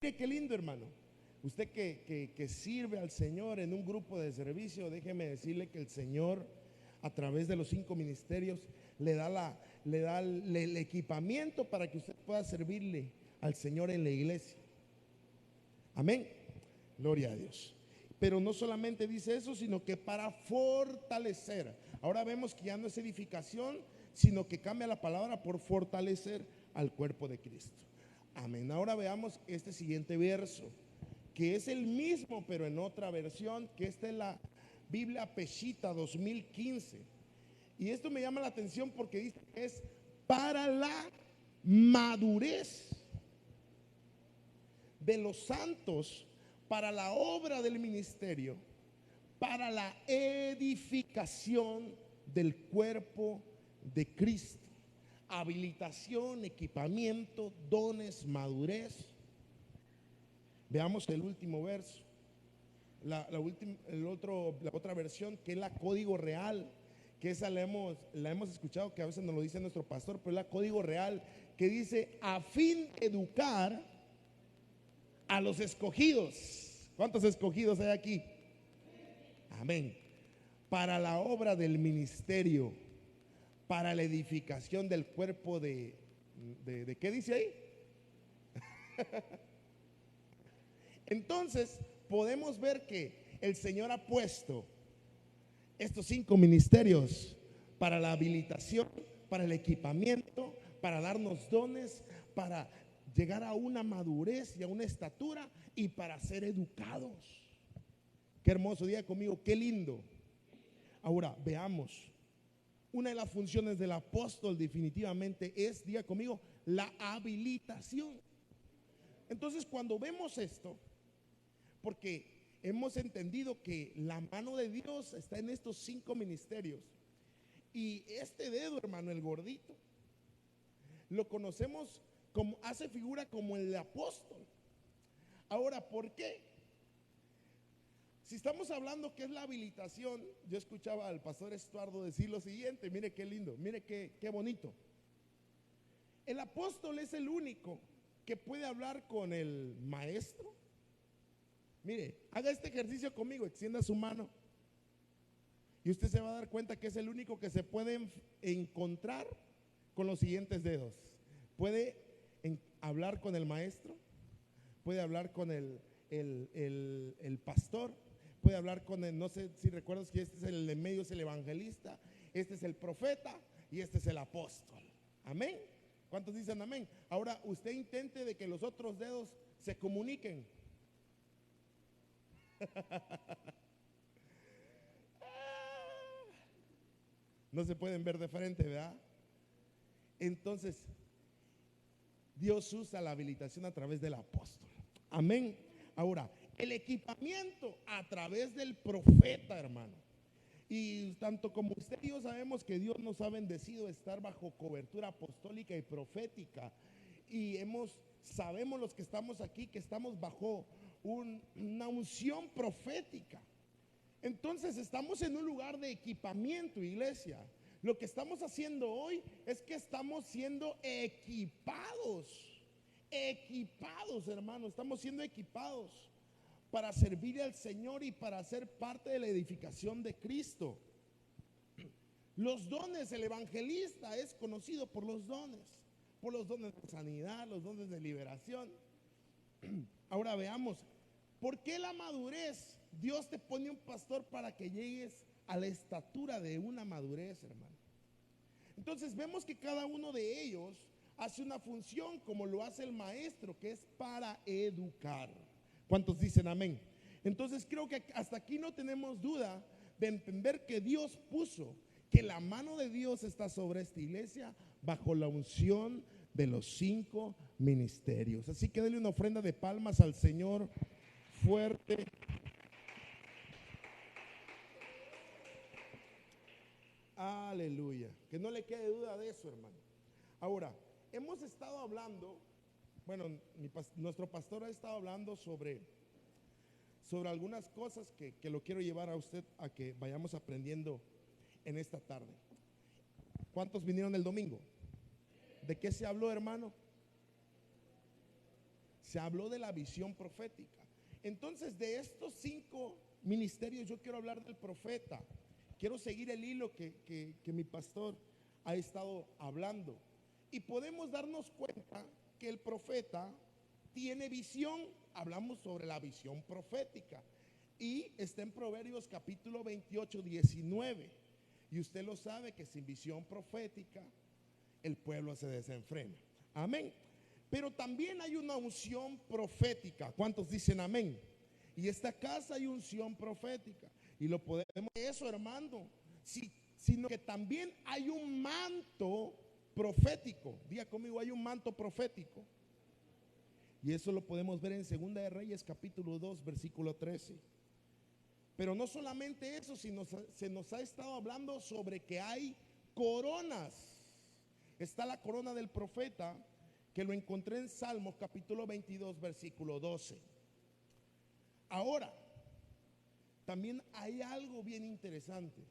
Mire qué lindo, hermano. Usted que sirve al Señor en un grupo de servicio, déjeme decirle que el Señor, a través de los 5 ministerios, le da el equipamiento para que usted pueda servirle al Señor en la iglesia. Amén. Gloria a Dios. Pero no solamente dice eso, sino que para fortalecer. Ahora vemos que ya no es edificación, sino que cambia la palabra por fortalecer al cuerpo de Cristo. Amén. Ahora veamos este siguiente verso, que es el mismo, pero en otra versión, que esta es la Biblia Peshitta 2015. Y esto me llama la atención porque dice que es para la madurez de los santos, para la obra del ministerio, para la edificación del cuerpo de Cristo. Habilitación, equipamiento, dones, madurez. Veamos el último verso, la otra versión, que es la Código Real, que esa la hemos escuchado, que a veces nos lo dice nuestro pastor, pero es la Código Real, que dice: a fin de educar a los escogidos. ¿Cuántos escogidos hay aquí? Amén. Para la obra del ministerio, para la edificación del cuerpo de ¿qué dice ahí? Entonces podemos ver que el Señor ha puesto estos 5 ministerios para la habilitación, para el equipamiento, para darnos dones, para llegar a una madurez y a una estatura, y para ser educados. Qué hermoso, día conmigo, qué lindo. Ahora veamos, una de las funciones del apóstol definitivamente es, diga conmigo, la habilitación. Entonces cuando vemos esto, porque hemos entendido que la mano de Dios está en estos 5 ministerios, y este dedo, hermano, el gordito, lo conocemos como, hace figura como el apóstol. Ahora, ¿por qué? Si estamos hablando que es la habilitación, yo escuchaba al pastor Estuardo decir lo siguiente, mire qué lindo, mire qué bonito. El apóstol es el único que puede hablar con el maestro. Mire, haga este ejercicio conmigo, extienda su mano y usted se va a dar cuenta que es el único que se puede encontrar con los siguientes dedos. Puede hablar con el maestro, puede hablar con el pastor, puede hablar con el, no sé si recuerdas que este es el de medio, es el evangelista, este es el profeta y este es el apóstol. Amén. ¿Cuántos dicen amén? Ahora usted intente de que los otros dedos se comuniquen. No se pueden ver de frente, ¿verdad? Entonces Dios usa la habilitación a través del apóstol. Amén. Ahora, el equipamiento a través del profeta, hermano. Y tanto como usted y yo sabemos que Dios nos ha bendecido estar bajo cobertura apostólica y profética, y sabemos los que estamos aquí que estamos bajo una unción profética. Entonces estamos en un lugar de equipamiento, iglesia. Lo que estamos haciendo hoy es que estamos siendo equipados, hermano, estamos siendo equipados para servir al Señor y para ser parte de la edificación de Cristo. Los dones, el evangelista es conocido por los dones de sanidad, los dones de liberación. Ahora veamos, ¿por qué la madurez? Dios te pone un pastor para que llegues a la estatura de una madurez, hermano. Entonces vemos que cada uno de ellos hace una función, como lo hace el maestro, que es para educar. ¿Cuántos dicen amén? Entonces creo que hasta aquí no tenemos duda de entender que Dios puso, que la mano de Dios está sobre esta iglesia bajo la unción de los 5 ministerios. Así que denle una ofrenda de palmas al Señor fuerte. Aleluya. Que no le quede duda de eso, hermano. Ahora, hemos estado hablando, bueno, nuestro pastor ha estado hablando sobre algunas cosas que lo quiero llevar a usted a que vayamos aprendiendo en esta tarde. ¿Cuántos vinieron el domingo? ¿De qué se habló, hermano? se habló de la visión profética. Entonces, de estos 5 ministerios, yo quiero hablar del profeta. Quiero seguir el hilo que mi pastor ha estado hablando. Y podemos darnos cuenta que el profeta tiene visión. Hablamos sobre la visión profética. Y está en Proverbios capítulo 28, 19. Y usted lo sabe que sin visión profética el pueblo se desenfrena. Amén. Pero también hay una unción profética. ¿Cuántos dicen amén? Y esta casa hay unción profética. Y lo podemos, eso hermano, sí, sino que también hay un manto profético. Diga conmigo, hay un manto profético. Y eso lo podemos ver en Segunda de Reyes capítulo 2 versículo 13. Pero no solamente eso, sino se nos ha estado hablando sobre que hay coronas. Está la corona del profeta, que lo encontré en Salmos capítulo 22 versículo 12. Ahora, también hay algo bien interesante,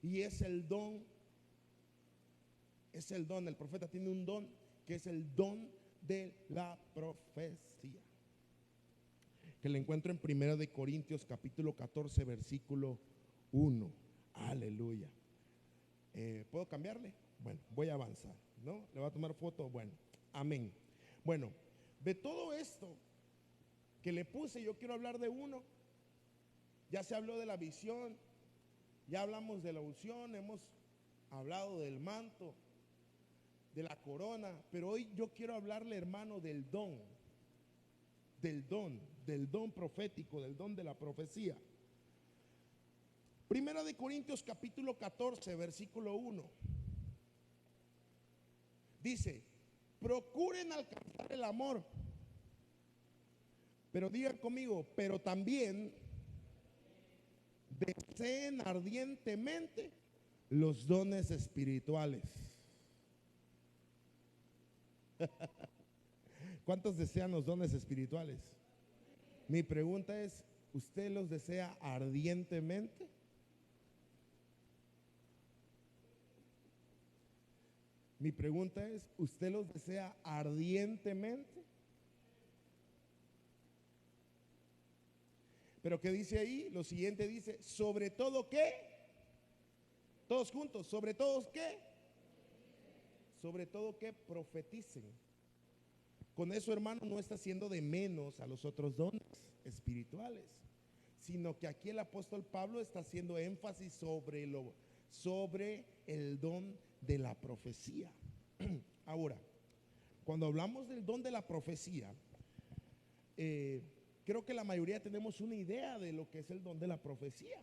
y es el don. Es el don, el profeta tiene un don, que es el don de la profecía, que le encuentro en 1 de Corintios capítulo 14 versículo 1. Aleluya. ¿Puedo cambiarle? Bueno, voy a avanzar, ¿no? ¿Le va a tomar foto? Bueno, amén. Bueno, de todo esto que le puse, yo quiero hablar de uno. Ya se habló de la visión, ya hablamos de la unción, hemos hablado del manto, de la corona, pero hoy yo quiero hablarle, hermano, del don profético, del don de la profecía. Primera de Corintios capítulo 14 versículo 1 dice: procuren alcanzar el amor, pero digan conmigo, pero también deseen ardientemente los dones espirituales. ¿Cuántos desean los dones espirituales? Mi pregunta es, ¿usted los desea ardientemente? Mi pregunta es, ¿usted los desea ardientemente? Pero ¿qué dice ahí? Lo siguiente dice, sobre todo ¿qué? Todos juntos, sobre todo ¿qué? Sobre todo ¿qué? Profeticen. Con eso, hermano, no está haciendo de menos a los otros dones espirituales, sino que aquí el apóstol Pablo está haciendo énfasis sobre el don de la profecía. Ahora, cuando hablamos del don de la profecía, creo que la mayoría tenemos una idea de lo que es el don de la profecía.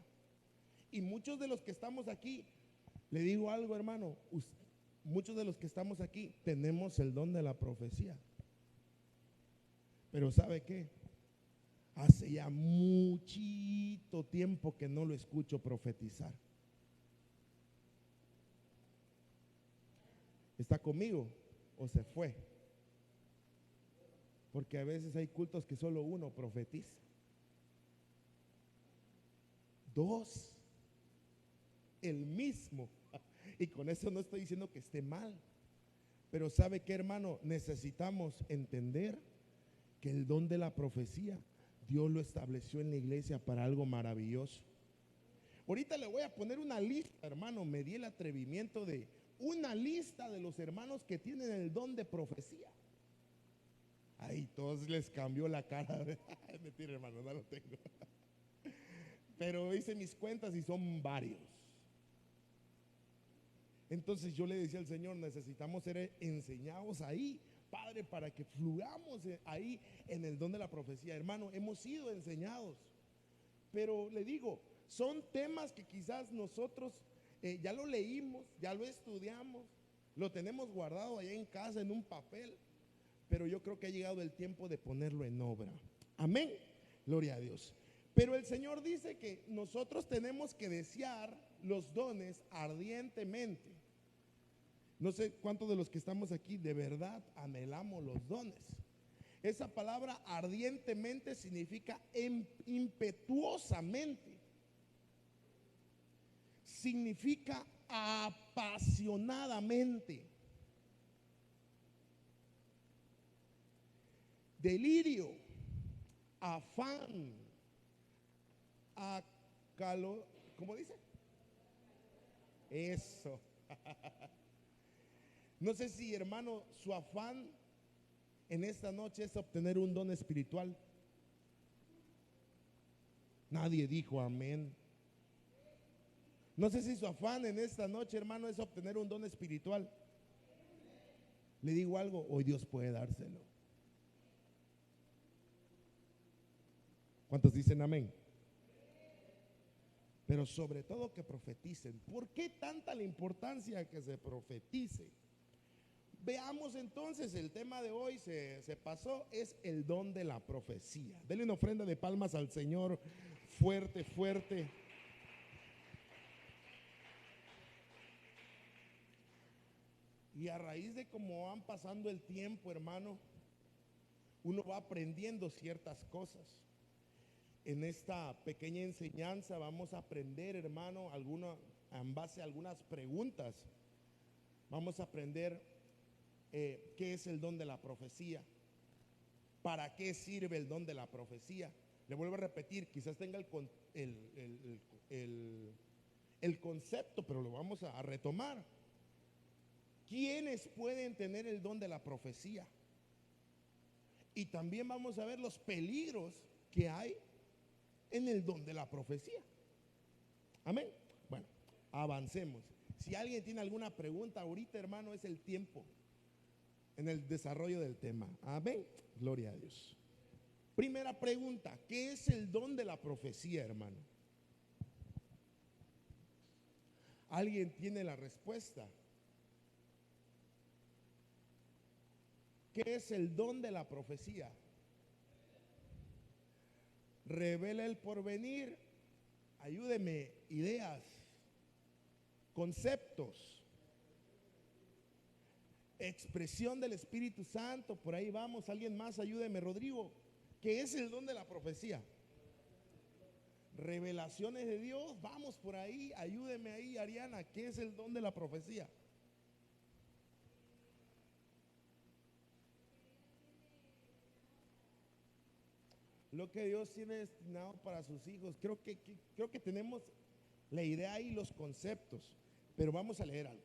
Y muchos de los que estamos aquí, le digo algo, hermano, muchos de los que estamos aquí tenemos el don de la profecía. Pero ¿sabe qué? Hace ya muchito tiempo que no lo escucho profetizar. ¿Está conmigo o se fue? Porque a veces hay cultos que solo uno profetiza. 2, el mismo. Y con eso no estoy diciendo que esté mal. Pero ¿sabe qué, hermano? Necesitamos entender que el don de la profecía Dios lo estableció en la iglesia para algo maravilloso. Ahorita le voy a poner una lista, hermano. Me di el atrevimiento de una lista de los hermanos que tienen el don de profecía. Ay, todos les cambió la cara. Es mentira, hermano, no lo tengo. Pero hice mis cuentas y son varios. Entonces yo le decía al Señor, necesitamos ser enseñados ahí, Padre, para que fluyamos ahí en el don de la profecía. Hermano, hemos sido enseñados, pero le digo, son temas que quizás nosotros ya lo leímos, ya lo estudiamos, lo tenemos guardado allá en casa en un papel, pero yo creo que ha llegado el tiempo de ponerlo en obra. Amén, gloria a Dios. Pero el Señor dice que nosotros tenemos que desear los dones ardientemente. No sé cuántos de los que estamos aquí de verdad anhelamos los dones. Esa palabra ardientemente significa impetuosamente. Significa apasionadamente. delirio, afán, ¿cómo dice? Eso. No sé si, hermano, su afán en esta noche es obtener un don espiritual. Nadie dijo amén. No sé si su afán en esta noche, hermano, es obtener un don espiritual. Le digo algo, hoy Dios puede dárselo. ¿Cuántos dicen amén? Pero sobre todo que profeticen. ¿Por qué tanta la importancia que se profetice? Veamos entonces, el tema de hoy se pasó, es el don de la profecía. Denle una ofrenda de palmas al Señor, fuerte, fuerte. Y a raíz de cómo van pasando el tiempo, hermano, uno va aprendiendo ciertas cosas. En esta pequeña enseñanza vamos a aprender, hermano, en base a algunas preguntas. Vamos a aprender qué es el don de la profecía, para qué sirve el don de la profecía. Le vuelvo a repetir, quizás tenga el concepto, pero lo vamos a retomar. ¿Quiénes pueden tener el don de la profecía? Y también vamos a ver los peligros que hay en el don de la profecía. Amén. Bueno, avancemos. Si alguien tiene alguna pregunta ahorita, hermano, es el tiempo en el desarrollo del tema. Amén. Gloria a Dios. Primera pregunta, ¿qué es el don de la profecía, hermano? ¿Alguien tiene la respuesta? ¿Qué es el don de la profecía? Revela el porvenir. Ayúdeme, ideas, conceptos, expresión del Espíritu Santo. Por ahí vamos. Alguien más, ayúdeme, Rodrigo. ¿Qué es el don de la profecía? Revelaciones de Dios. Vamos por ahí. Ayúdeme ahí, Ariana. ¿Qué es el don de la profecía? Lo que Dios tiene destinado para sus hijos. Creo que tenemos la idea y los conceptos, pero vamos a leer algo.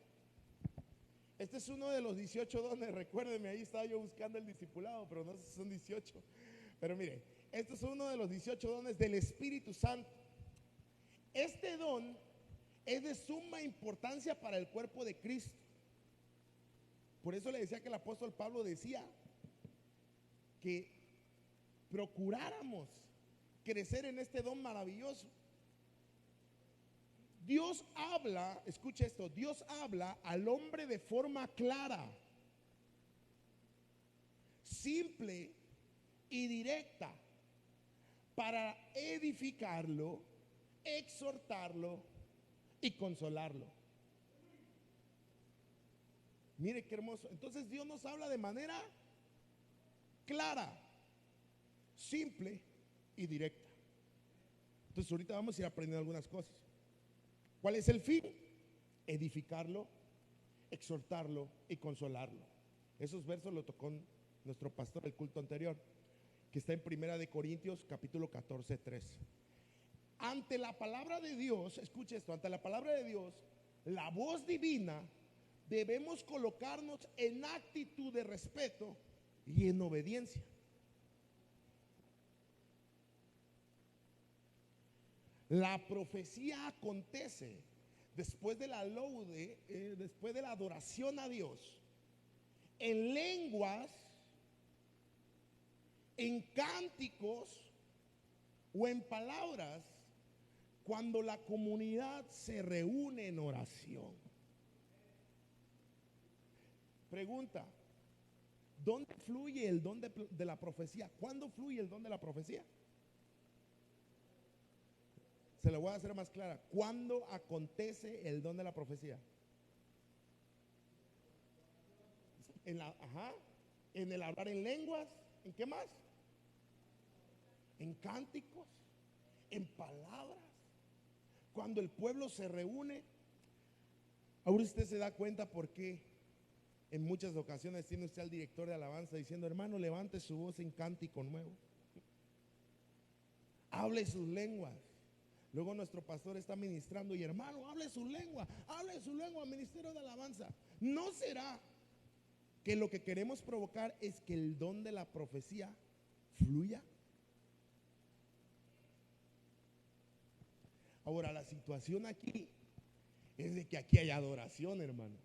Este es uno de los 18 dones. Recuérdeme, ahí estaba yo buscando el discipulado, pero no sé si son 18. Pero mire, este es uno de los 18 dones del Espíritu Santo. Este don es de suma importancia para el cuerpo de Cristo. Por eso le decía que el apóstol Pablo decía que procuráramos crecer en este don maravilloso. Dios habla, escucha esto, Dios habla al hombre de forma clara, simple y directa, para edificarlo, exhortarlo y consolarlo. Mire qué hermoso. Entonces Dios nos habla de manera clara, simple y directa. Entonces ahorita vamos a ir aprendiendo algunas cosas. ¿Cuál es el fin? Edificarlo, exhortarlo y consolarlo. Esos versos lo tocó nuestro pastor el culto anterior, que está en Primera de Corintios capítulo 14, 3. Ante la palabra de Dios, escuche esto, ante la palabra de Dios, la voz divina, debemos colocarnos en actitud de respeto y en obediencia. La profecía acontece después de la laude, después de la adoración a Dios, en lenguas, en cánticos o en palabras, cuando la comunidad se reúne en oración. Pregunta, ¿dónde fluye el don de la profecía? ¿Cuándo fluye el don de la profecía? Se lo voy a hacer más clara. ¿Cuándo acontece el don de la profecía? En el hablar en lenguas. ¿En qué más? En cánticos, en palabras. Cuando el pueblo se reúne. Ahora usted se da cuenta por qué En muchas ocasiones tiene usted al director de alabanza diciendo: hermano, levante su voz en cántico nuevo, hable sus lenguas. Luego nuestro pastor está ministrando y: hermano, hable su lengua, ministerio de alabanza. ¿No será que lo que queremos provocar es que el don de la profecía fluya? Ahora, la situación aquí es de que aquí hay adoración, hermano.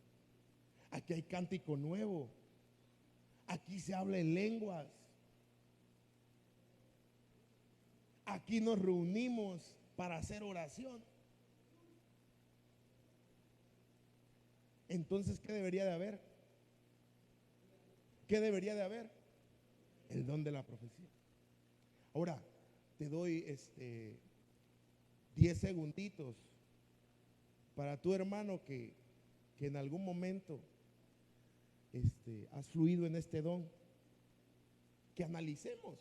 Aquí hay cántico nuevo. Aquí se habla en lenguas. Aquí nos reunimos para hacer oración. Entonces, ¿qué debería de haber? ¿Qué debería de haber? El don de la profecía. Ahora, te doy 10 segunditos para tu hermano que en algún momento has fluido en este don, que analicemos,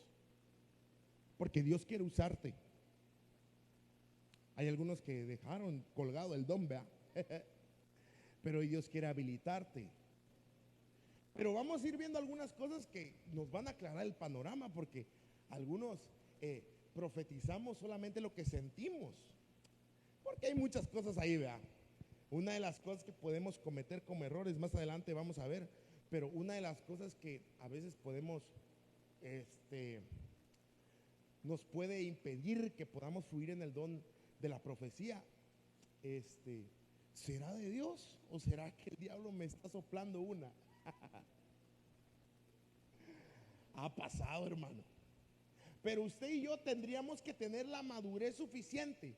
porque Dios quiere usarte. Hay algunos que dejaron colgado el don, ¿verdad? Pero Dios quiere habilitarte. Pero vamos a ir viendo algunas cosas que nos van a aclarar el panorama, porque algunos profetizamos solamente lo que sentimos, porque hay muchas cosas ahí, ¿verdad? Una de las cosas que podemos cometer como errores, más adelante vamos a ver, pero una de las cosas que a veces podemos, nos puede impedir que podamos fluir en el don de la profecía, ¿será de Dios o será que el diablo me está soplando una? Ha pasado, hermano. Pero usted y yo tendríamos que tener la madurez suficiente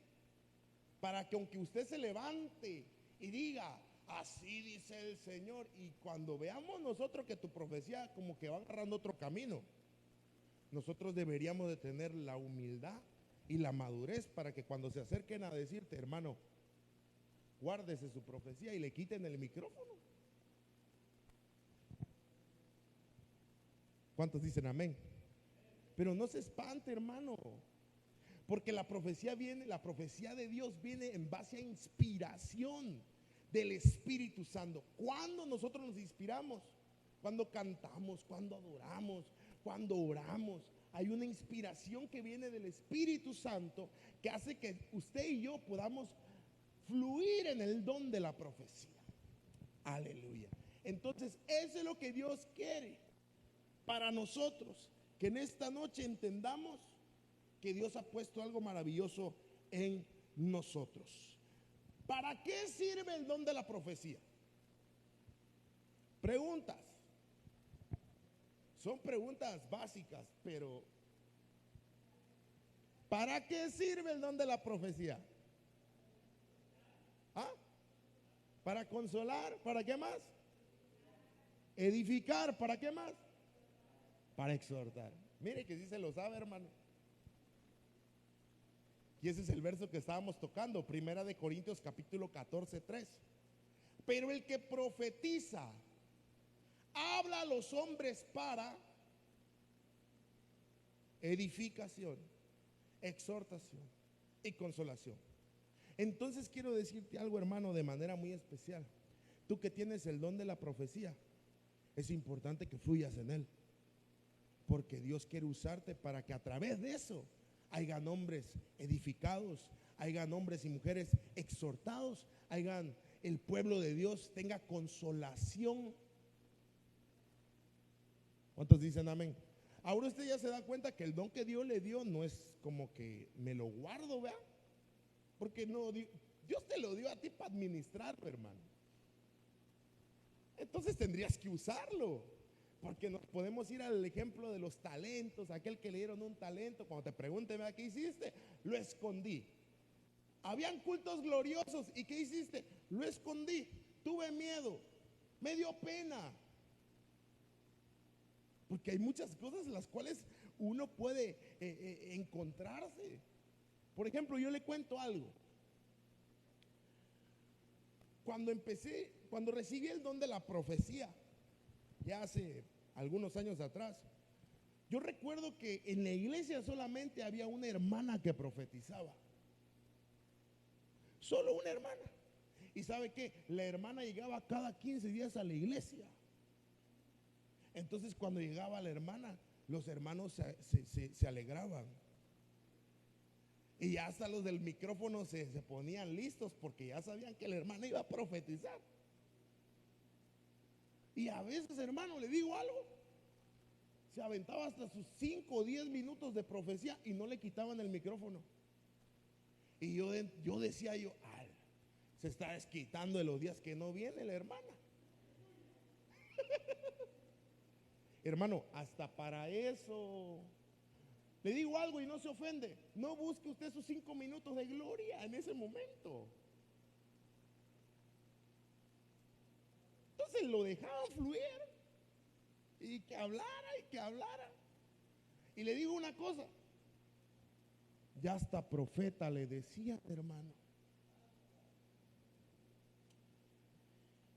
para que, aunque usted se levante y diga: así dice el Señor, y cuando veamos nosotros que tu profecía como que va agarrando otro camino, nosotros deberíamos de tener la humildad y la madurez para que cuando se acerquen a decirte: hermano, guárdese su profecía, y le quiten el micrófono. ¿Cuántos dicen amén? Pero no se espante, hermano, porque la profecía de Dios viene en base a inspiración del Espíritu Santo. Cuando nosotros nos inspiramos, cuando cantamos, cuando adoramos, cuando oramos, hay una inspiración que viene del Espíritu Santo que hace que usted y yo podamos fluir en el don de la profecía. Aleluya. Entonces, eso es lo que Dios quiere para nosotros, que en esta noche entendamos que Dios ha puesto algo maravilloso en nosotros. ¿Para qué sirve el don de la profecía? Preguntas. Son preguntas básicas, pero ¿para qué sirve el don de la profecía? ¿Ah? ¿Para consolar? ¿Para qué más? Edificar. ¿Para qué más? Para exhortar. Mire que sí se lo sabe, hermano. Y ese es el verso que estábamos tocando, Primera de Corintios capítulo 14:3. Pero el que profetiza habla a los hombres para edificación, exhortación y consolación. Entonces quiero decirte algo, hermano, de manera muy especial. Tú que tienes el don de la profecía, es importante que fluyas en él, porque Dios quiere usarte para que a través de eso hayan hombres edificados, hayan hombres y mujeres exhortados, hayan el pueblo de Dios tenga consolación. ¿Cuántos dicen amén? Ahora usted ya se da cuenta que el don que Dios le dio no es como que me lo guardo, ¿verdad? Porque no, Dios te lo dio a ti para administrarlo, hermano. Entonces tendrías que usarlo, porque nos podemos ir al ejemplo de los talentos. Aquel que le dieron un talento, cuando te pregunten: ¿qué hiciste? Lo escondí. Habían cultos gloriosos, ¿y qué hiciste? Lo escondí. Tuve miedo, me dio pena. Porque hay muchas cosas en las cuales uno puede encontrarse. Por ejemplo, yo le cuento algo. Cuando recibí el don de la profecía, ya hace algunos años atrás, yo recuerdo que en la iglesia solamente había una hermana que profetizaba. Solo una hermana. ¿Y sabe qué? La hermana llegaba cada 15 días a la iglesia Entonces cuando llegaba la hermana, los hermanos se alegraban. Y ya hasta los del micrófono se ponían listos porque ya sabían que la hermana iba a profetizar. Y a veces, hermano, le digo algo, se aventaba hasta sus 5 o 10 minutos de profecía y no le quitaban el micrófono. Y yo decía ay, se está desquitando de los días que no viene la hermana. Hermano, hasta para eso. Le digo algo y no se ofende. No busque usted sus 5 minutos de gloria en ese momento. Entonces lo dejaban fluir. Y que hablara y que hablara. Y le digo una cosa. Ya hasta profeta le decía, hermano.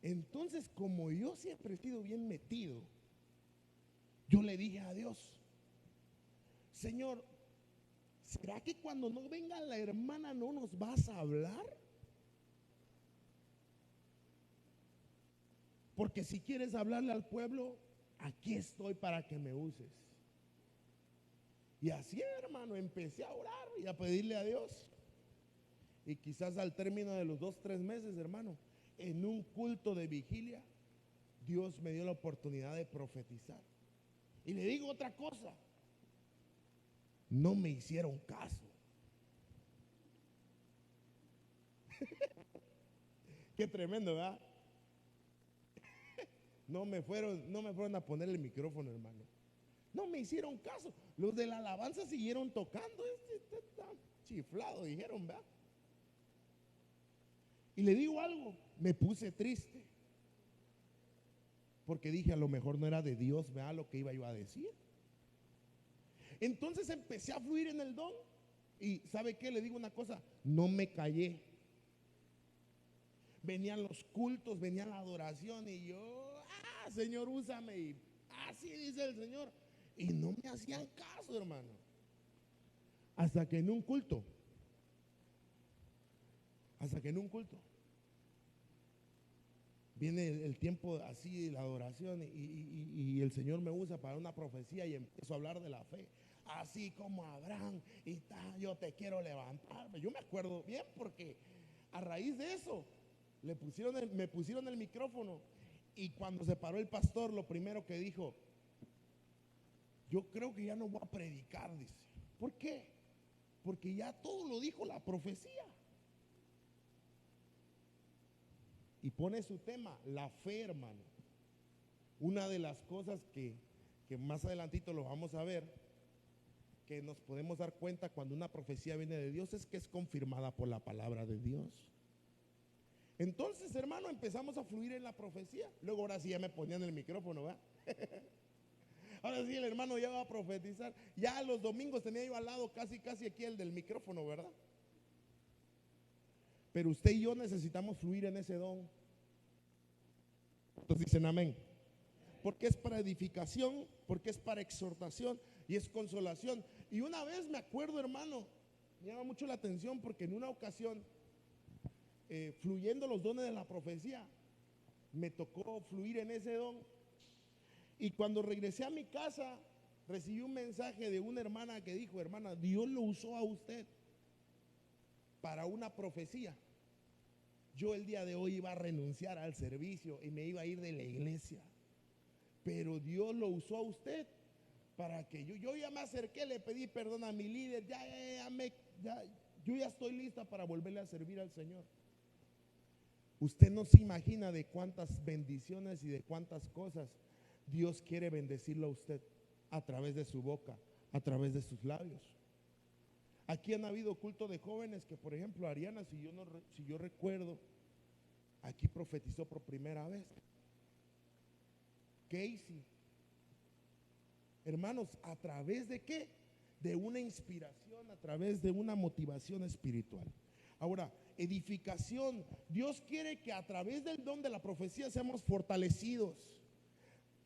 Entonces, como yo siempre he sido bien metido, yo le dije a Dios, Señor, ¿será que cuando no venga la hermana no nos vas a hablar? Porque si quieres hablarle al pueblo, aquí estoy para que me uses. Y así, hermano, empecé a orar y a pedirle a Dios. Y quizás al término de los 2-3 meses, hermano, en un culto de vigilia, Dios me dio la oportunidad de profetizar. Y le digo otra cosa, no me hicieron caso. Qué tremendo, ¿verdad? No me fueron a poner el micrófono, hermano. No me hicieron caso. Los de la alabanza siguieron tocando. Este está chiflado, dijeron, ¿verdad? Y le digo algo, me puse triste. Porque dije, a lo mejor no era de Dios, ¿verdad? Lo que iba yo a decir. Entonces empecé a fluir en el don. Y ¿sabe qué? Le digo una cosa, no me callé. Venían los cultos, venía la adoración y yo, Señor, úsame. Y así dice el Señor. Y no me hacían caso, hermano. Hasta que en un culto viene el tiempo así de la adoración y el Señor me usa para una profecía y empiezo a hablar de la fe. Así como Abraham y tal, yo te quiero levantar. Yo me acuerdo bien porque a raíz de eso me pusieron el micrófono y cuando se paró el pastor, lo primero que dijo, yo creo que ya no voy a predicar, dice. ¿Por qué? Porque ya todo lo dijo la profecía. Y pone su tema, la fe, hermano. Una de las cosas que más adelantito lo vamos a ver, que nos podemos dar cuenta cuando una profecía viene de Dios, es que es confirmada por la palabra de Dios. Entonces, hermano, empezamos a fluir en la profecía. Luego ahora sí ya me ponían el micrófono, ¿verdad? Ahora sí el hermano ya va a profetizar. Ya los domingos tenía yo al lado casi aquí el del micrófono, ¿verdad? Pero usted y yo necesitamos fluir en ese don. Entonces dicen amén. Porque es para edificación, porque es para exhortación y es consolación. Y una vez me acuerdo, hermano, me llama mucho la atención porque en una ocasión, fluyendo los dones de la profecía, me tocó fluir en ese don. Y cuando regresé a mi casa, recibí un mensaje de una hermana que dijo, hermana, Dios lo usó a usted para una profecía. Yo el día de hoy iba a renunciar al servicio y me iba a ir de la iglesia, pero Dios lo usó a usted para que yo ya me acerqué, le pedí perdón a mi líder, yo ya estoy lista para volverle a servir al Señor. Usted no se imagina de cuántas bendiciones y de cuántas cosas Dios quiere bendecirlo a usted a través de su boca, a través de sus labios. Aquí han habido cultos de jóvenes que, por ejemplo, Ariana, si yo recuerdo, aquí profetizó por primera vez. Casey. Hermanos, ¿a través de qué? De una inspiración, a través de una motivación espiritual. Ahora, edificación. Dios quiere que a través del don de la profecía seamos fortalecidos,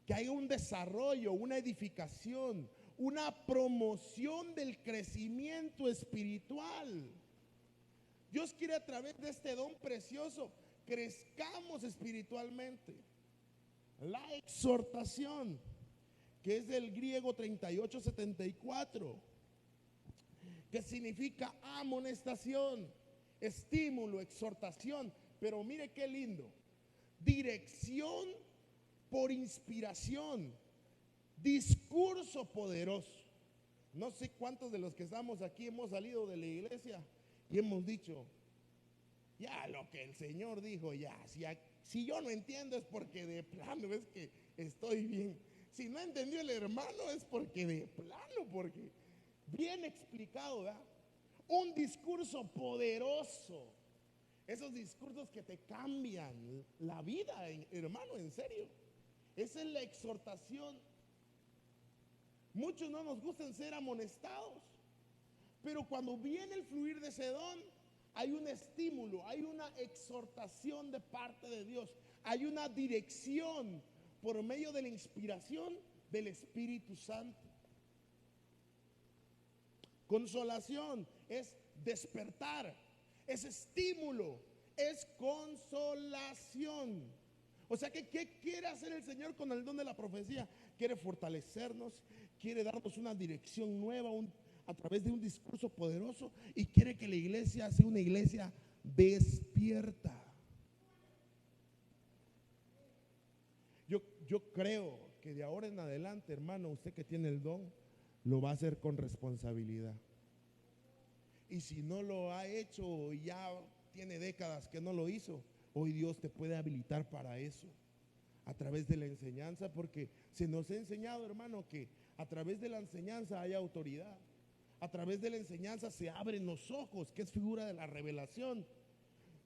que haya un desarrollo, una edificación, una promoción del crecimiento espiritual. Dios quiere a través de este don precioso crezcamos espiritualmente. La exhortación. que es del griego 3874, que significa amonestación, estímulo, exhortación. Pero mire qué lindo: dirección por inspiración, discurso poderoso. No sé cuántos de los que estamos aquí hemos salido de la iglesia y hemos dicho: ya lo que el Señor dijo, ya, si yo no entiendo es porque de plano es que estoy bien. Si no entendió el hermano es porque de plano, porque bien explicado, ¿verdad? Un discurso poderoso, esos discursos que te cambian la vida, hermano, en serio. Esa es la exhortación. Muchos no nos gustan ser amonestados, pero cuando viene el fluir de ese don, hay un estímulo, hay una exhortación de parte de Dios, hay una dirección por medio de la inspiración del Espíritu Santo. Consolación es despertar, es estímulo, es consolación. O sea que, ¿qué quiere hacer el Señor con el don de la profecía? Quiere fortalecernos, quiere darnos una dirección nueva, a través de un discurso poderoso, y quiere que la iglesia sea una iglesia despierta. Yo creo que de ahora en adelante, hermano, usted que tiene el don, lo va a hacer con responsabilidad. Y si no lo ha hecho, ya tiene décadas que no lo hizo, hoy Dios te puede habilitar para eso, a través de la enseñanza, porque se nos ha enseñado, hermano, que a través de la enseñanza hay autoridad. A través de la enseñanza se abren los ojos, que es figura de la revelación.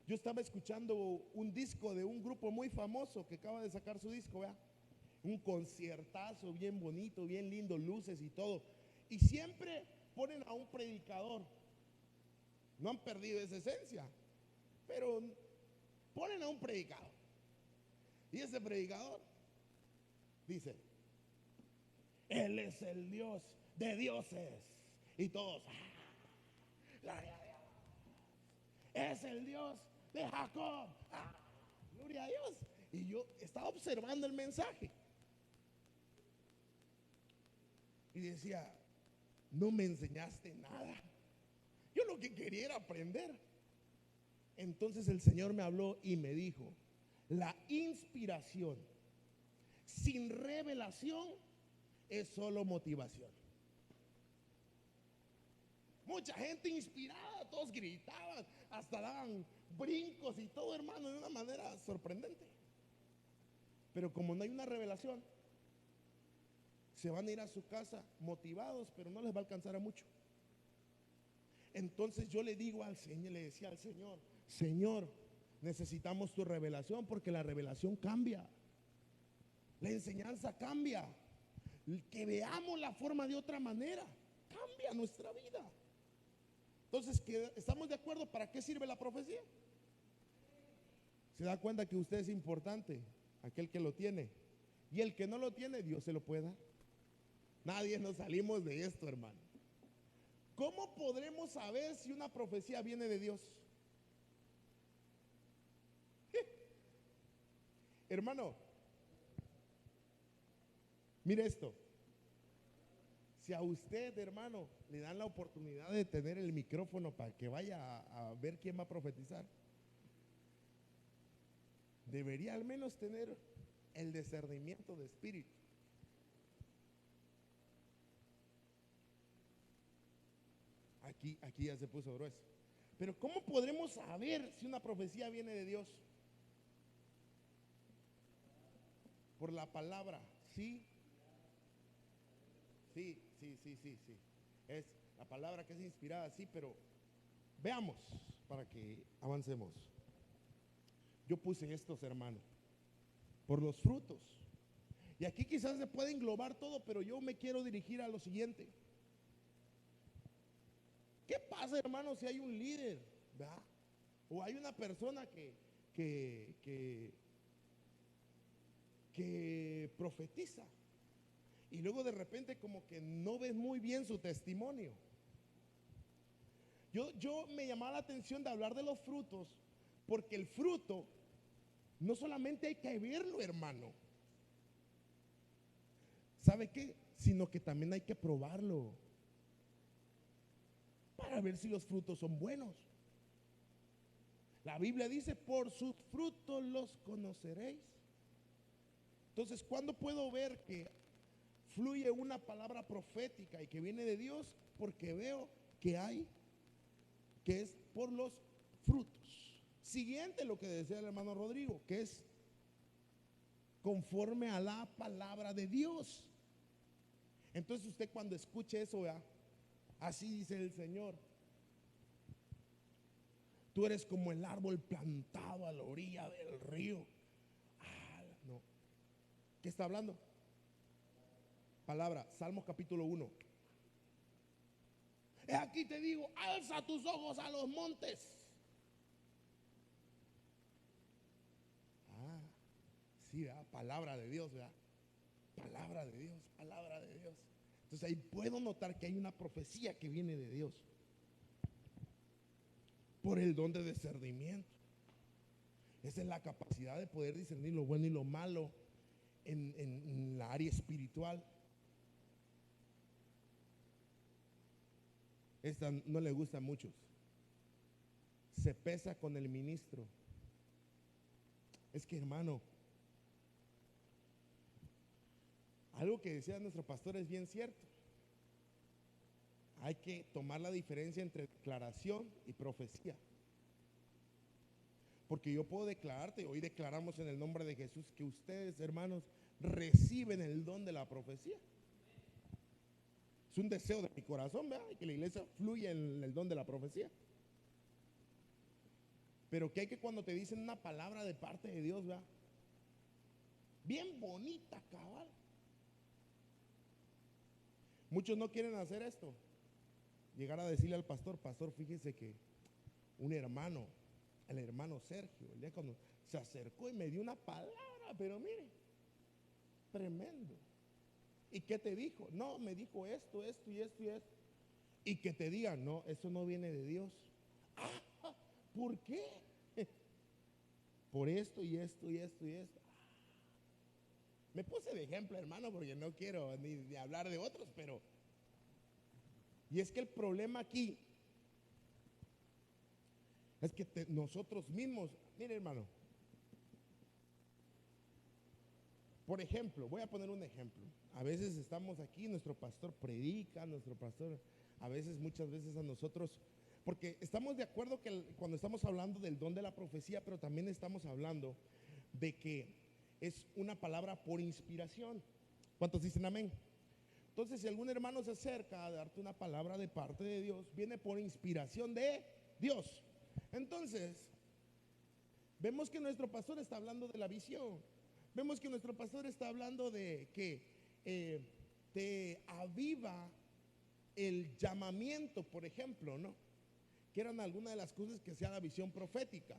Yo estaba escuchando un disco de un grupo muy famoso que acaba de sacar su disco, ¿verdad? Un conciertazo bien bonito, bien lindo, luces y todo. Y siempre ponen a un predicador. No han perdido esa esencia, pero ponen a un predicador. Y ese predicador dice: Él es el Dios de dioses. Y todos: gloria a Dios. Es el Dios de Jacob. Gloria a Dios. Y yo estaba observando el mensaje y decía: no me enseñaste nada. Yo lo que quería era aprender. Entonces el Señor me habló y me dijo: la inspiración sin revelación es solo motivación. Mucha gente inspirada, todos gritaban, hasta daban brincos y todo, hermano, de una manera sorprendente. Pero como no hay una revelación, se van a ir a su casa motivados, pero no les va a alcanzar a mucho. Entonces yo le digo al Señor, le decía al Señor: Señor, necesitamos tu revelación, porque la revelación cambia, la enseñanza cambia, que veamos la forma de otra manera, cambia nuestra vida. Entonces, ¿estamos de acuerdo? ¿Para qué sirve la profecía? Se da cuenta que usted es importante, aquel que lo tiene, y el que no lo tiene, Dios se lo puede dar. Nadie nos salimos de esto, hermano. ¿Cómo podremos saber si una profecía viene de Dios? Hermano, mire esto. Si a usted, hermano, le dan la oportunidad de tener el micrófono para que vaya a ver quién va a profetizar, debería al menos tener el discernimiento de espíritu. Aquí ya se puso grueso. Pero ¿cómo podremos saber si una profecía viene de Dios? Por la palabra. Sí. Es la palabra que es inspirada, sí, pero veamos para que avancemos. Yo puse estos, hermanos, por los frutos. Y aquí quizás se puede englobar todo, pero yo me quiero dirigir a lo siguiente. ¿Qué pasa, hermano, si hay un líder, ¿verdad? O hay una persona que profetiza, y luego de repente como que no ves muy bien su testimonio? Yo me llamaba la atención de hablar de los frutos, porque el fruto no solamente hay que verlo, hermano. ¿sabe qué? Sino que también hay que probarlo para ver si los frutos son buenos. La Biblia dice, por sus frutos los conoceréis. Entonces, ¿cuándo puedo ver que fluye una palabra profética y que viene de Dios? Porque veo que es por los frutos. Siguiente lo que decía el hermano Rodrigo, que es conforme a la palabra de Dios. Entonces usted cuando escuche eso, vea, así dice el Señor: tú eres como el árbol plantado a la orilla del río. No. ¿Qué está hablando? Palabra, Salmos capítulo 1. Aquí te digo, alza tus ojos a los montes. Sí, ¿verdad? Palabra de Dios, ¿verdad? Palabra de Dios, palabra de Dios. Entonces ahí puedo notar que hay una profecía que viene de Dios por el don de discernimiento. Esa es la capacidad de poder discernir lo bueno y lo malo en la área espiritual. Esta no le gusta a muchos. Se pesa con el ministro. Es que, hermano, algo que decía nuestro pastor es bien cierto. Hay que tomar la diferencia entre declaración y profecía. Porque yo puedo declararte, hoy declaramos en el nombre de Jesús que ustedes, hermanos, reciben el don de la profecía. Es un deseo de mi corazón, ¿verdad? Que la iglesia fluya en el don de la profecía. Pero que hay que cuando te dicen una palabra de parte de Dios, ¿verdad? Bien bonita, cabal. Muchos no quieren hacer esto. Llegar a decirle al pastor, pastor, fíjese que un hermano, el hermano Sergio, el día cuando se acercó y me dio una palabra, pero mire, tremendo. ¿Y qué te dijo? No, me dijo esto, esto y esto y esto. Y que te digan, no, eso no viene de Dios. ¿Por qué? Por esto y esto y esto y esto. Me puse de ejemplo, hermano, porque no quiero ni hablar de otros, pero... Y es que el problema aquí es que nosotros mismos, mire, hermano, por ejemplo, voy a poner un ejemplo. A veces estamos aquí, nuestro pastor predica, nuestro pastor, muchas veces a nosotros, porque estamos de acuerdo que cuando estamos hablando del don de la profecía, pero también estamos hablando de que es una palabra por inspiración. ¿Cuántos dicen amén? Entonces, si algún hermano se acerca a darte una palabra de parte de Dios, viene por inspiración de Dios. Entonces, vemos que nuestro pastor está hablando de la visión. Vemos que nuestro pastor está hablando de que te aviva el llamamiento, por ejemplo, ¿no? Que eran algunas de las cosas que hacía la visión profética.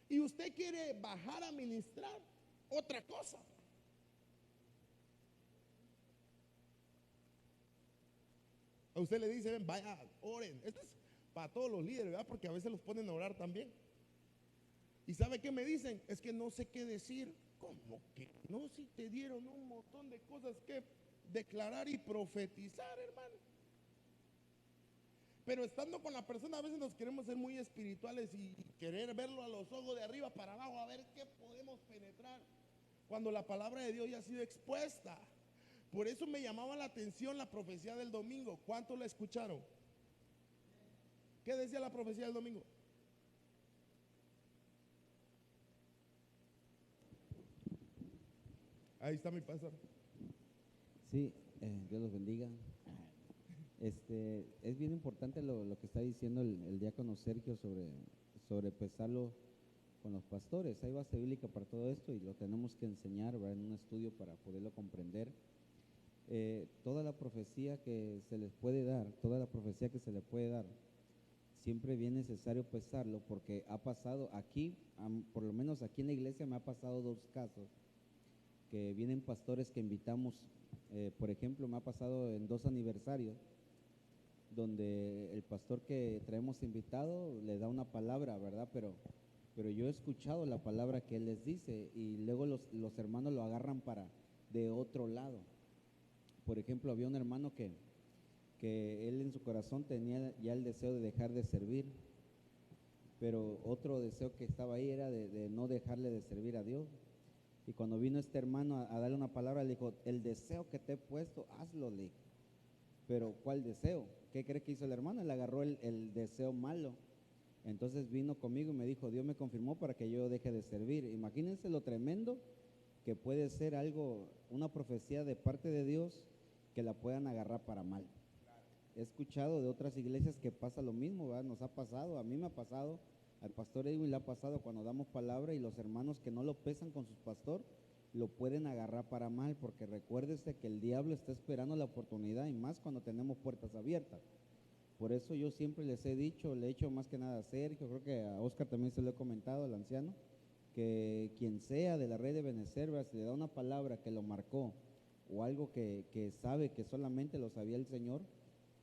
Y usted quiere bajar a ministrar otra cosa. A usted le dice, ven, vaya, oren. Esto es para todos los líderes, ¿verdad? Porque a veces los ponen a orar también. ¿Y sabe qué me dicen? Es que no sé qué decir. ¿Cómo que no? Si te dieron un montón de cosas que declarar y profetizar, hermano. Pero estando con la persona, a veces nos queremos ser muy espirituales y querer verlo a los ojos de arriba para abajo, a ver qué podemos penetrar, cuando la palabra de Dios ya ha sido expuesta. Por eso me llamaba la atención la profecía del domingo. ¿Cuántos la escucharon? ¿Qué decía la profecía del domingo? Ahí está mi pastor. Sí, Dios los bendiga. Es bien importante lo que está diciendo el diácono Sergio sobre pesarlo con los pastores. Hay base bíblica para todo esto y lo tenemos que enseñar, ¿verdad? En un estudio para poderlo comprender. Toda la profecía que se les puede dar, siempre bien necesario pesarlo, porque ha pasado aquí, por lo menos aquí en la iglesia me ha pasado 2 casos, que vienen pastores que invitamos, por ejemplo, me ha pasado en 2 aniversarios, donde el pastor que traemos invitado le da una palabra, ¿verdad? Pero yo he escuchado la palabra que él les dice y luego los hermanos lo agarran de otro lado. Por ejemplo, había un hermano que él en su corazón tenía ya el deseo de dejar de servir, pero otro deseo que estaba ahí era de no dejarle de servir a Dios. Y cuando vino este hermano a darle una palabra, le dijo, el deseo que te he puesto, hazlo, le dijo. Pero ¿cuál deseo? ¿Qué cree que hizo el hermano? Él agarró el deseo malo. Entonces vino conmigo y me dijo, Dios me confirmó para que yo deje de servir. Imagínense lo tremendo que puede ser algo, una profecía de parte de Dios, que la puedan agarrar para mal. He escuchado de otras iglesias que pasa lo mismo, ¿verdad? Nos ha pasado, a mí me ha pasado, al pastor Edwin le ha pasado cuando damos palabra y los hermanos que no lo pesan con su pastor lo pueden agarrar para mal, porque recuérdese que el diablo está esperando la oportunidad, y más cuando tenemos puertas abiertas. Por eso yo siempre les he dicho, le he hecho más que nada a Sergio, creo que a Oscar también se lo he comentado, al anciano, que quien sea de la red de Benecer, si le da una palabra que lo marcó o algo que sabe que solamente lo sabía el Señor,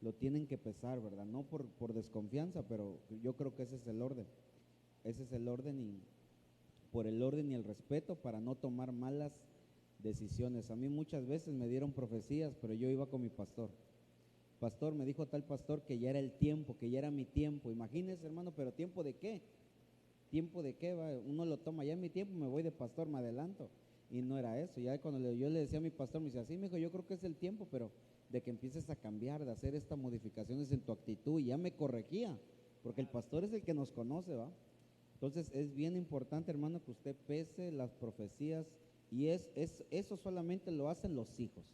lo tienen que pesar, ¿verdad? No por desconfianza, pero yo creo que ese es el orden. Ese es el orden, y por el orden y el respeto, para no tomar malas decisiones. A mí muchas veces me dieron profecías, pero yo iba con mi pastor. Pastor, me dijo tal pastor que ya era el tiempo, que ya era mi tiempo. Imagínese, hermano, pero ¿tiempo de qué? ¿Tiempo de qué? Va? Uno lo toma, ya es mi tiempo, me voy de pastor, me adelanto. Y no era eso. Ya cuando yo le decía a mi pastor, me decía, sí, me dijo, yo creo que es el tiempo, pero de que empieces a cambiar, de hacer estas modificaciones en tu actitud. Y ya me corregía, porque el pastor es el que nos conoce, ¿va? Entonces es bien importante, hermano, que usted pese las profecías, y eso solamente lo hacen los hijos.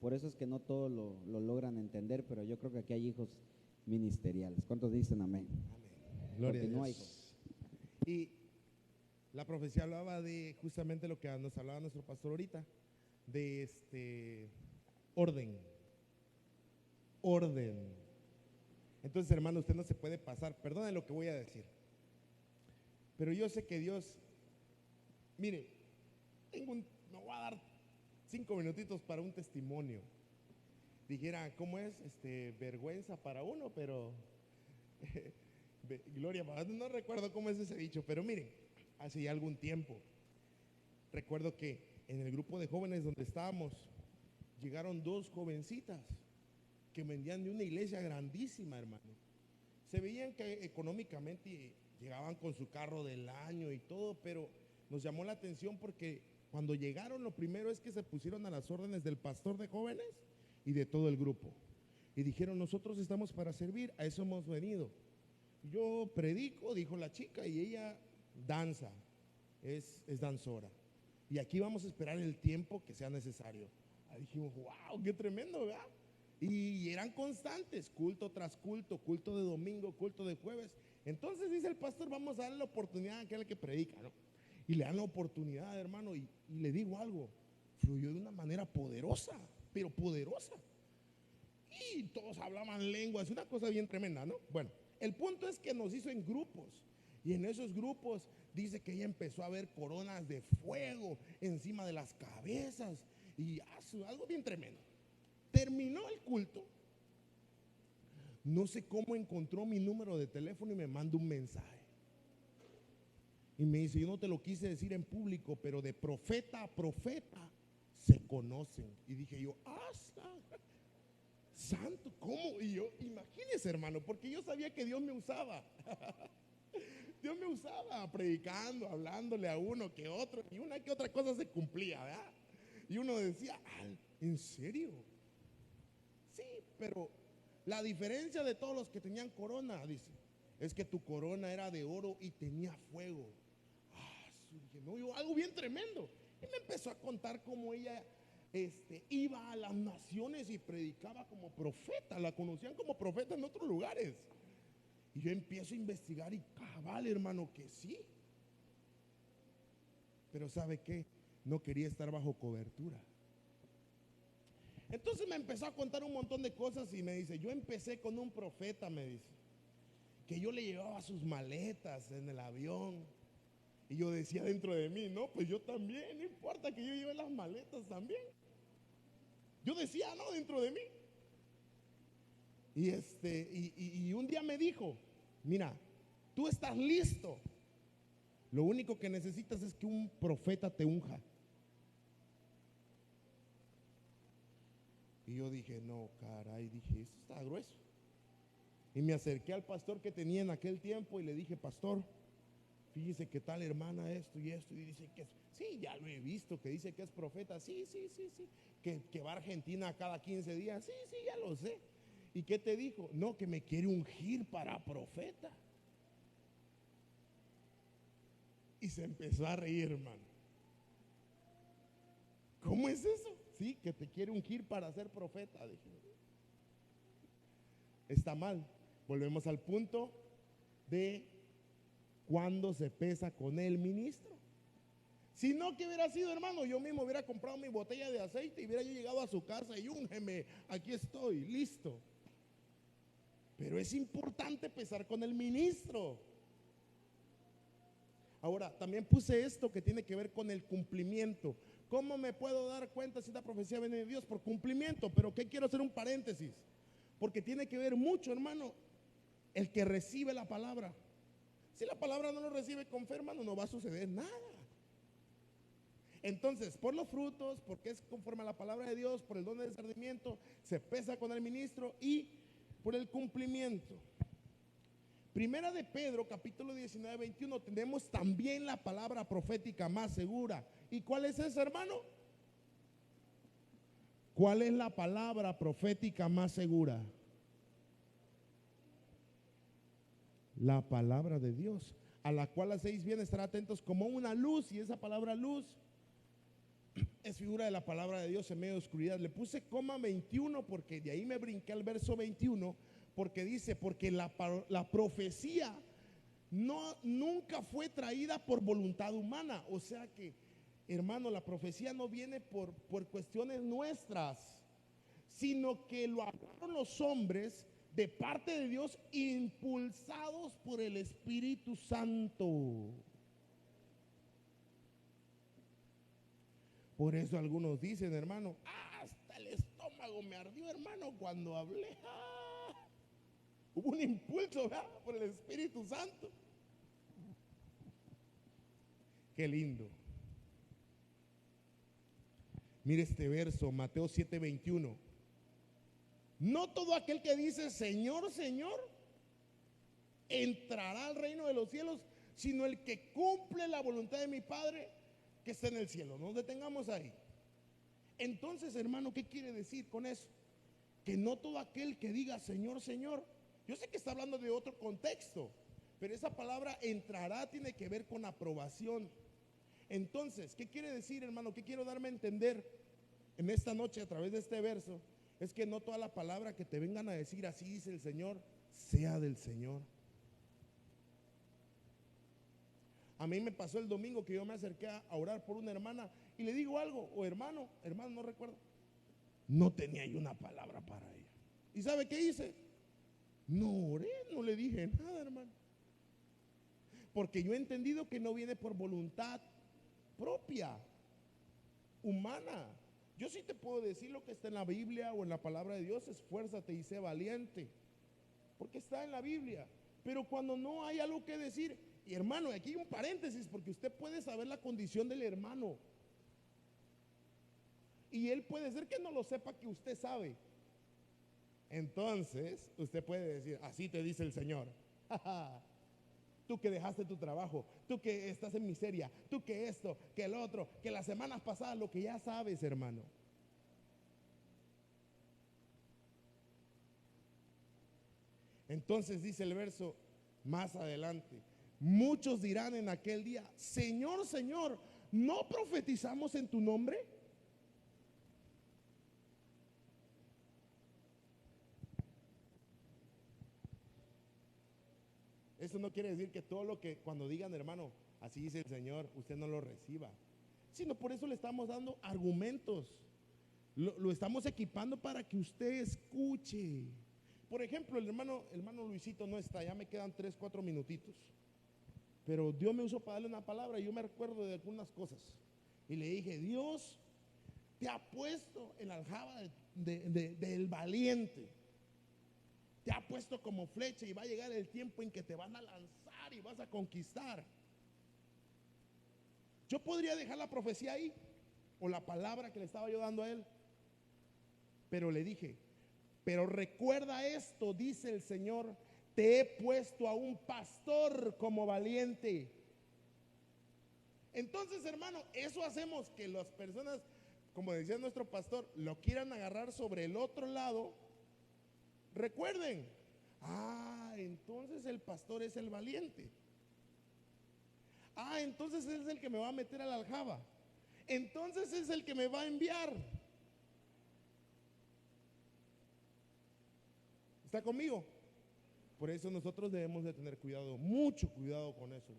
Por eso es que no todos lo logran entender, pero yo creo que aquí hay hijos ministeriales. ¿Cuántos dicen amén? Amén. Gloria Continúa, a hijo. Dios. Y la profecía hablaba de justamente lo que nos hablaba nuestro pastor ahorita, de orden. Orden. Entonces, hermano, usted no se puede pasar. Perdone lo que voy a decir, pero yo sé que Dios, mire, me voy a dar 5 minutitos para un testimonio. Dijera, ¿cómo es? Vergüenza para uno, pero gloria para otro. No recuerdo cómo es ese dicho, pero miren, hace ya algún tiempo, recuerdo que en el grupo de jóvenes donde estábamos, llegaron 2 jovencitas que vendían de una iglesia grandísima, hermano. Se veían que económicamente llegaban con su carro del año y todo, pero nos llamó la atención porque cuando llegaron, lo primero es que se pusieron a las órdenes del pastor de jóvenes y de todo el grupo. Y dijeron, nosotros estamos para servir, a eso hemos venido. Yo predico, dijo la chica, y ella danza, es danzora. Y aquí vamos a esperar el tiempo que sea necesario. Ahí dijimos, wow, qué tremendo, ¿verdad? Y eran constantes, culto tras culto, culto de domingo, culto de jueves. Entonces dice el pastor, vamos a darle la oportunidad a aquel que predica, ¿no? Y le dan la oportunidad, hermano, y le digo algo, fluyó de una manera poderosa, pero poderosa. Y todos hablaban lenguas, una cosa bien tremenda, ¿no? Bueno, el punto es que nos hizo en grupos, y en esos grupos dice que ella empezó a ver coronas de fuego encima de las cabezas, y algo bien tremendo. Terminó el culto, no sé cómo encontró mi número de teléfono y me manda un mensaje. Y me dice, yo no te lo quise decir en público, pero de profeta a profeta se conocen. Y dije yo, santo, ¿cómo? Y yo, imagínese, hermano, porque yo sabía que Dios me usaba. Dios me usaba predicando, hablándole a uno que otro, y una que otra cosa se cumplía, ¿verdad? Y uno decía, ¿en serio? Sí, pero la diferencia de todos los que tenían corona, dice, es que tu corona era de oro y tenía fuego. Dije, no, yo, algo bien tremendo. Y me empezó a contar cómo ella iba a las naciones y predicaba como profeta. La conocían como profeta en otros lugares. Y yo empiezo a investigar y cabal, hermano, que sí. Pero ¿sabe qué? No quería estar bajo cobertura. Entonces me empezó a contar un montón de cosas y me dice, yo empecé con un profeta, me dice, que yo le llevaba sus maletas en el avión. Y yo decía dentro de mí, no, pues yo también, no importa que yo lleve las maletas también. Yo decía, no, dentro de mí. Y un día me dijo, mira, tú estás listo. Lo único que necesitas es que un profeta te unja. Y yo dije, no, caray, dije, esto está grueso. Y me acerqué al pastor que tenía en aquel tiempo y le dije, pastor, fíjese que tal hermana esto y esto. Y dice que es, sí, ya lo he visto, que dice que es profeta. Sí, sí, sí, sí. Que va a Argentina cada 15 días. Sí, sí, ya lo sé. ¿Y qué te dijo? No, que me quiere ungir para profeta. Y se empezó a reír, hermano. ¿Cómo es eso? Sí, que te quiere ungir para ser profeta. Dije, está mal. Volvemos al punto de cuando se pesa con el ministro. Si no, que hubiera sido, hermano, yo mismo hubiera comprado mi botella de aceite y hubiera yo llegado a su casa y úngeme, aquí estoy, listo. Pero es importante pesar con el ministro. Ahora, también puse esto que tiene que ver con el cumplimiento. ¿Cómo me puedo dar cuenta si esta profecía viene de Dios? Por cumplimiento. Pero ¿qué quiero hacer un paréntesis? Porque tiene que ver mucho, hermano, el que recibe la palabra. Si la palabra no lo recibe con fe, hermano, no va a suceder nada. Entonces, por los frutos, porque es conforme a la palabra de Dios, por el don de discernimiento, se pesa con el ministro y por el cumplimiento. Primera de Pedro, capítulo 19, 21, tenemos también la palabra profética más segura. ¿Y cuál es esa, hermano? ¿Cuál es la palabra profética más segura? La palabra de Dios, a la cual hacéis bien estar atentos como una luz. Y esa palabra luz es figura de la palabra de Dios en medio de oscuridad. Le puse coma 21 porque de ahí me brinqué al verso 21, porque dice, porque la profecía nunca fue traída por voluntad humana. O sea que, hermano, la profecía no viene por cuestiones nuestras, sino que lo hablaron los hombres de parte de Dios, impulsados por el Espíritu Santo. Por eso algunos dicen, hermano, hasta el estómago me ardió, hermano, cuando hablé. Hubo un impulso, ¿verdad?, por el Espíritu Santo. Qué lindo. Mire este verso, Mateo 7:21. No todo aquel que dice Señor, Señor, entrará al reino de los cielos, sino el que cumple la voluntad de mi Padre que está en el cielo. No nos detengamos ahí. Entonces, hermano, ¿qué quiere decir con eso? Que no todo aquel que diga Señor, Señor, yo sé que está hablando de otro contexto, pero esa palabra entrará tiene que ver con aprobación. Entonces, ¿qué quiere decir, hermano? ¿Qué quiero darme a entender en esta noche a través de este verso? Es que no toda la palabra que te vengan a decir así dice el Señor, sea del Señor. A mí me pasó el domingo que yo me acerqué a orar por una hermana y le digo algo, o hermano, no recuerdo. No tenía yo una palabra para ella. ¿Y sabe qué hice? No oré, no le dije nada, hermano. Porque yo he entendido que no viene por voluntad propia, humana. Yo sí te puedo decir lo que está en la Biblia o en la palabra de Dios, esfuérzate y sé valiente, porque está en la Biblia. Pero cuando no hay algo que decir, y hermano, aquí hay un paréntesis, porque usted puede saber la condición del hermano, y él puede ser que no lo sepa que usted sabe. Entonces, usted puede decir, así te dice el Señor. Tú que dejaste tu trabajo, tú que estás en miseria, tú que esto, que el otro, que las semanas pasadas, lo que ya sabes, hermano. Entonces dice el verso más adelante, muchos dirán en aquel día, Señor, Señor, ¿no profetizamos en tu nombre? Eso no quiere decir que todo lo que cuando digan, hermano, así dice el Señor, usted no lo reciba, sino por eso le estamos dando argumentos, lo estamos equipando para que usted escuche. Por ejemplo, el hermano Luisito no está, ya me quedan 3, 4 minutitos, pero Dios me usó para darle una palabra y yo me recuerdo de algunas cosas y le dije, Dios te ha puesto en la aljaba del valiente, te ha puesto como flecha y va a llegar el tiempo en que te van a lanzar y vas a conquistar. Yo podría dejar la profecía ahí o la palabra que le estaba yo dando a él, Pero le dije, pero recuerda esto, dice el Señor, te he puesto a un pastor como valiente. Entonces, hermano, eso hacemos que las personas, como decía nuestro pastor, lo quieran agarrar sobre el otro lado. Recuerden, entonces el pastor es el valiente. Entonces es el que me va a meter a la aljaba. Entonces es el que me va a enviar. ¿Está conmigo? Por eso nosotros debemos de tener cuidado, mucho cuidado con eso.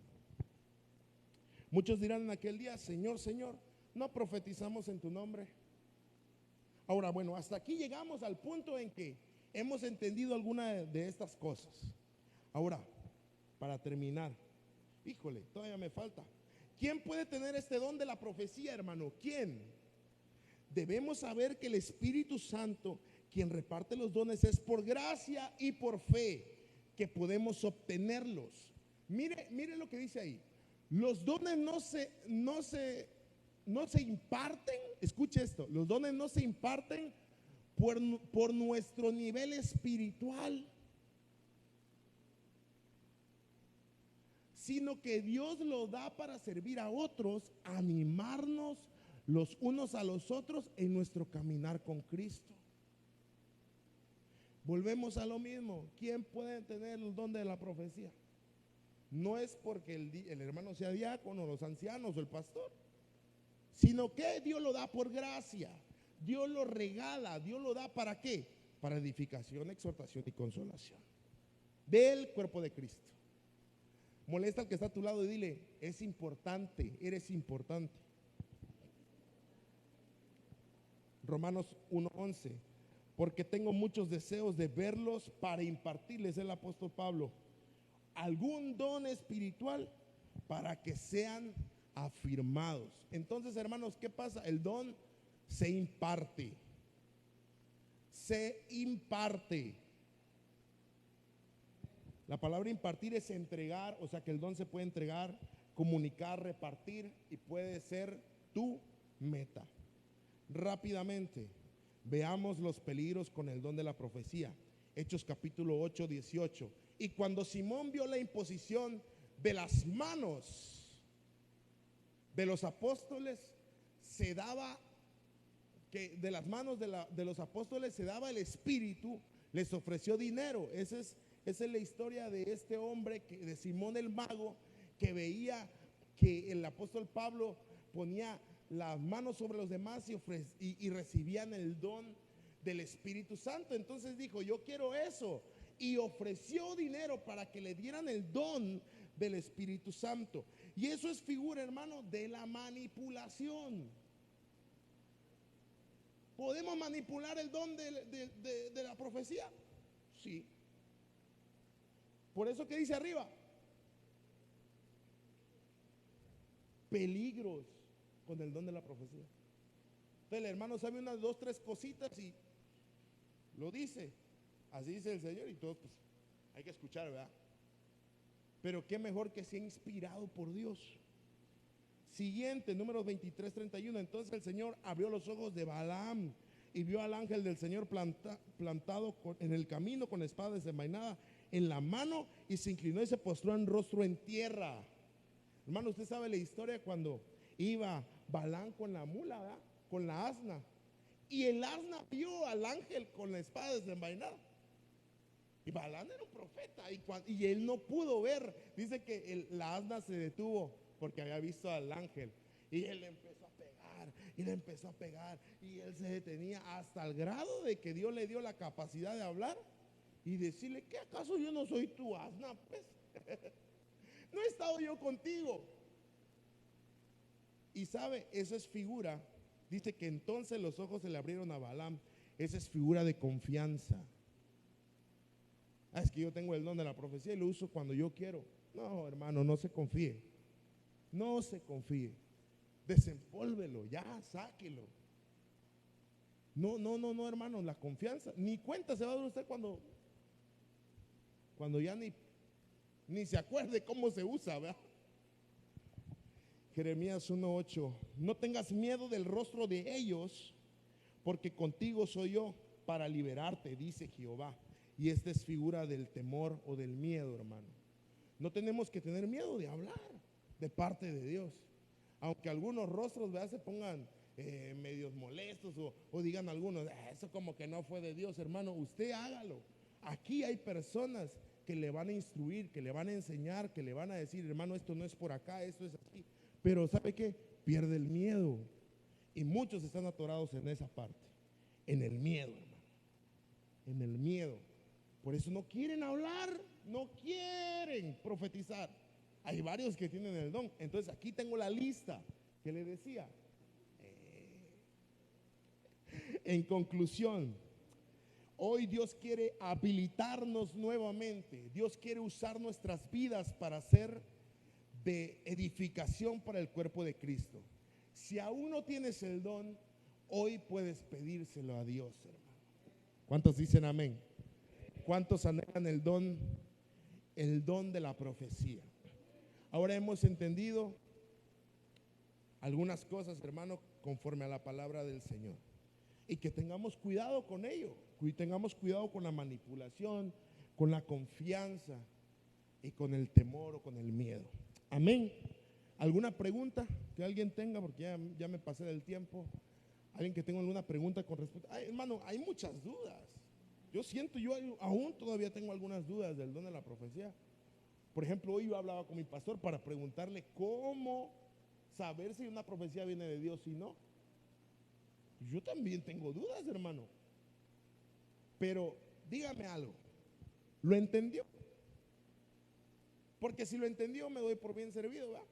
Muchos dirán en aquel día, Señor, Señor, no profetizamos en tu nombre. Ahora, bueno, hasta aquí llegamos al punto en que hemos entendido alguna de estas cosas. Ahora, para terminar, híjole, todavía me falta. ¿Quién puede tener este don de la profecía, hermano? ¿Quién? Debemos saber que el Espíritu Santo, quien reparte los dones, es por gracia y por fe que podemos obtenerlos. Mire lo que dice ahí. Los dones no se imparten, escuche esto, los dones no se imparten por nuestro nivel espiritual, sino que Dios lo da para servir a otros, animarnos los unos a los otros en nuestro caminar con Cristo. Volvemos a lo mismo. ¿Quién puede tener el don de la profecía? No es porque el hermano sea diácono, los ancianos o el pastor, sino que Dios lo da por gracia. Dios lo regala. Dios lo da ¿para qué? Para edificación, exhortación y consolación del cuerpo de Cristo. Molesta al que está a tu lado y dile, es importante, eres importante. Romanos 1:11, porque tengo muchos deseos de verlos para impartirles, el apóstol Pablo, algún don espiritual para que sean afirmados. Entonces, hermanos, ¿qué pasa? El don se imparte. Se imparte. La palabra impartir es entregar, o sea que el don se puede entregar, comunicar, repartir y puede ser tu meta. Rápidamente, veamos los peligros con el don de la profecía. Hechos capítulo 8, 18. Y cuando Simón vio la imposición de las manos de los apóstoles, se daba, que de las manos de los apóstoles se daba el Espíritu, les ofreció dinero. Esa es la historia de este hombre, de Simón el mago, que veía que el apóstol Pablo ponía las manos sobre los demás y recibían el don del Espíritu Santo. Entonces dijo, yo quiero eso, y ofreció dinero para que le dieran el don del Espíritu Santo. Y eso es figura, hermano, de la manipulación. ¿Podemos manipular el don de la profecía? Sí. Por eso que dice arriba, peligros con el don de la profecía. Entonces el hermano sabe unas 2, 3 cositas y lo dice. Así dice el Señor y todos pues hay que escuchar, ¿verdad? Pero qué mejor que sea inspirado por Dios. Siguiente, números 23, 31. Entonces el Señor abrió los ojos de Balaam y vio al ángel del Señor plantado en el camino con espada desenvainada en la mano, y se inclinó y se postró en rostro en tierra. Hermano, usted sabe la historia cuando iba Balaam con la mula, ¿verdad? Con la asna, y el asna vio al ángel con la espada desenvainada. Y Balaam era un profeta y él no pudo ver. Dice que la asna se detuvo porque había visto al ángel, y él le empezó a pegar y le empezó a pegar, y él se detenía hasta el grado de que Dios le dio la capacidad de hablar y decirle, ¿qué acaso yo no soy tu asna? Pues no he estado yo contigo. Y sabe, esa es figura. Dice que entonces los ojos se le abrieron a Balaam. Esa es figura de confianza. Es que yo tengo el don de la profecía y lo uso cuando yo quiero. No, hermano, no se confíe. No se confíe. Desempólvelo, ya, sáquelo. No, hermano, la confianza. Ni cuenta se va a dar usted cuando ya ni se acuerde cómo se usa, ¿verdad? Jeremías 1:8. No tengas miedo del rostro de ellos, porque contigo soy yo para liberarte, dice Jehová. Y esta es figura del temor o del miedo, hermano. No tenemos que tener miedo de hablar de parte de Dios. Aunque algunos rostros, ¿verdad?, se pongan medios molestos o digan algunos, eso como que no fue de Dios, hermano, usted hágalo. Aquí hay personas que le van a instruir, que le van a enseñar, que le van a decir, hermano, esto no es por acá, esto es así. Pero ¿sabe qué? Pierde el miedo. Y muchos están atorados en esa parte, en el miedo, hermano, en el miedo. Por eso no quieren hablar, no quieren profetizar. Hay varios que tienen el don. Entonces aquí tengo la lista que le decía. En conclusión, hoy Dios quiere habilitarnos nuevamente. Dios quiere usar nuestras vidas para ser de edificación para el cuerpo de Cristo. Si aún no tienes el don, hoy puedes pedírselo a Dios, hermano. ¿Cuántos dicen amén? ¿Cuántos anhelan el don de la profecía? Ahora hemos entendido algunas cosas, hermano, conforme a la palabra del Señor. Y que tengamos cuidado con ello, que tengamos cuidado con la manipulación, con la confianza y con el temor o con el miedo. Amén. ¿Alguna pregunta que alguien tenga? Porque ya me pasé del tiempo. ¿Alguien que tenga alguna pregunta con respecto? Ay, hermano, hay muchas dudas. Yo aún todavía tengo algunas dudas del don de la profecía. Por ejemplo, hoy yo hablaba con mi pastor para preguntarle cómo saber si una profecía viene de Dios y no. Yo también tengo dudas, hermano. Pero dígame algo, ¿lo entendió? Porque si lo entendió, me doy por bien servido, ¿verdad?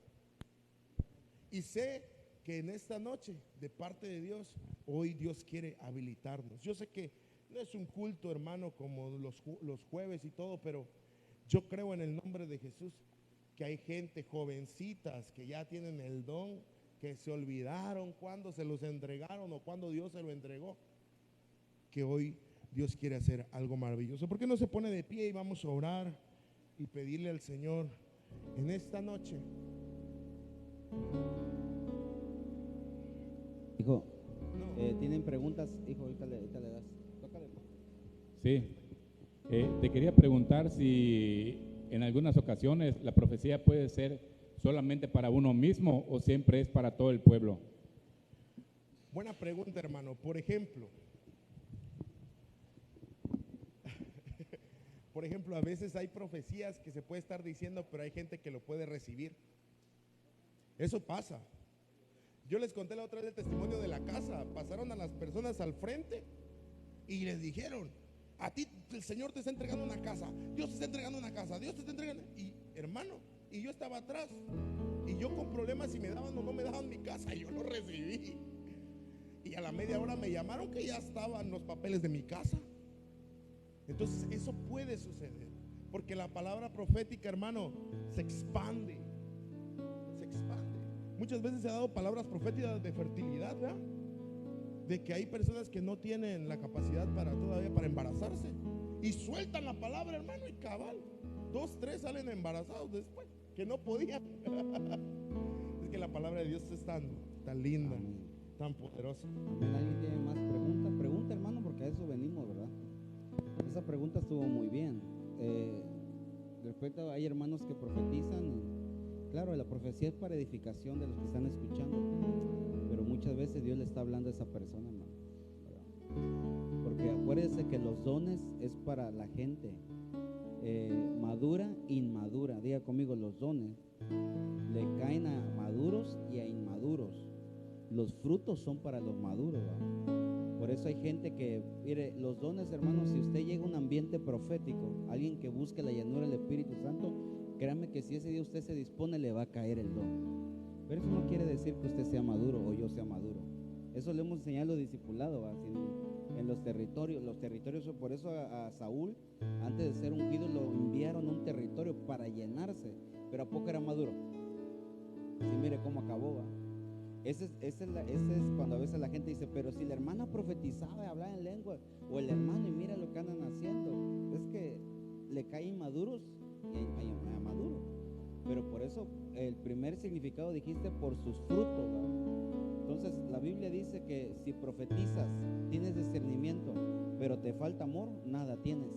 Y sé que en esta noche, de parte de Dios, hoy Dios quiere habilitarnos. Yo sé que no es un culto, hermano, como los jueves y todo, pero yo creo en el nombre de Jesús que hay gente, jovencitas, que ya tienen el don, que se olvidaron cuando se los entregaron o cuando Dios se lo entregó, que hoy Dios quiere hacer algo maravilloso. ¿Por qué no se pone de pie y vamos a orar y pedirle al Señor en esta noche? Hijo, ¿tienen preguntas? Hijo, ahorita le das. Tócale. Sí, te quería preguntar si en algunas ocasiones la profecía puede ser solamente para uno mismo o siempre es para todo el pueblo. Buena pregunta, hermano. Por ejemplo, a veces hay profecías que se puede estar diciendo, pero hay gente que lo puede recibir. Eso pasa. Yo les conté la otra vez el testimonio de la casa. Pasaron a las personas al frente y les dijeron, a ti el Señor te está entregando una casa, Dios te está entregando una casa, Dios te está entregando. Y hermano, y yo estaba atrás, y yo con problemas si me daban o no me daban mi casa, y yo lo recibí. Y a la media hora me llamaron que ya estaban los papeles de mi casa. Entonces eso puede suceder, porque la palabra profética, hermano, se expande. Muchas veces se ha dado palabras proféticas de fertilidad, ¿verdad? De que hay personas que no tienen la capacidad todavía para embarazarse, y sueltan la palabra, hermano, y cabal, 2, 3 salen embarazados después, que no podían. Es que la palabra de Dios es tan linda, tan poderosa. ¿Alguien tiene más preguntas? Pregunta, hermano, porque a eso venimos, ¿verdad? Esa pregunta estuvo muy bien. Respecto, hay hermanos que profetizan. Claro, la profecía es para edificación de los que están escuchando, pero muchas veces Dios le está hablando a esa persona, hermano, ¿verdad? Porque acuérdense que los dones es para la gente madura, inmadura. Diga conmigo, los dones le caen a maduros y a inmaduros. Los frutos son para los maduros, ¿verdad? Por eso hay gente que, mire, los dones, hermanos, si usted llega a un ambiente profético, alguien que busque la llenura del Espíritu Santo, créame que si ese día usted se dispone, le va a caer el don. Pero eso no quiere decir que usted sea maduro o yo sea maduro. Eso le hemos enseñado a los discipulados, en los territorios. Por eso a Saúl, antes de ser ungido, lo enviaron a un territorio para llenarse. Pero ¿a poco era maduro? Sí, mire cómo acabó, ¿va? Ese es cuando a veces la gente dice, pero si la hermana profetizaba y hablaba en lengua, o el hermano, y mira lo que andan haciendo. Es que le caen maduros y hay maduro. Pero por eso el primer significado dijiste por sus frutos, ¿verdad? Entonces la Biblia dice que si profetizas, tienes discernimiento, pero te falta amor, nada tienes.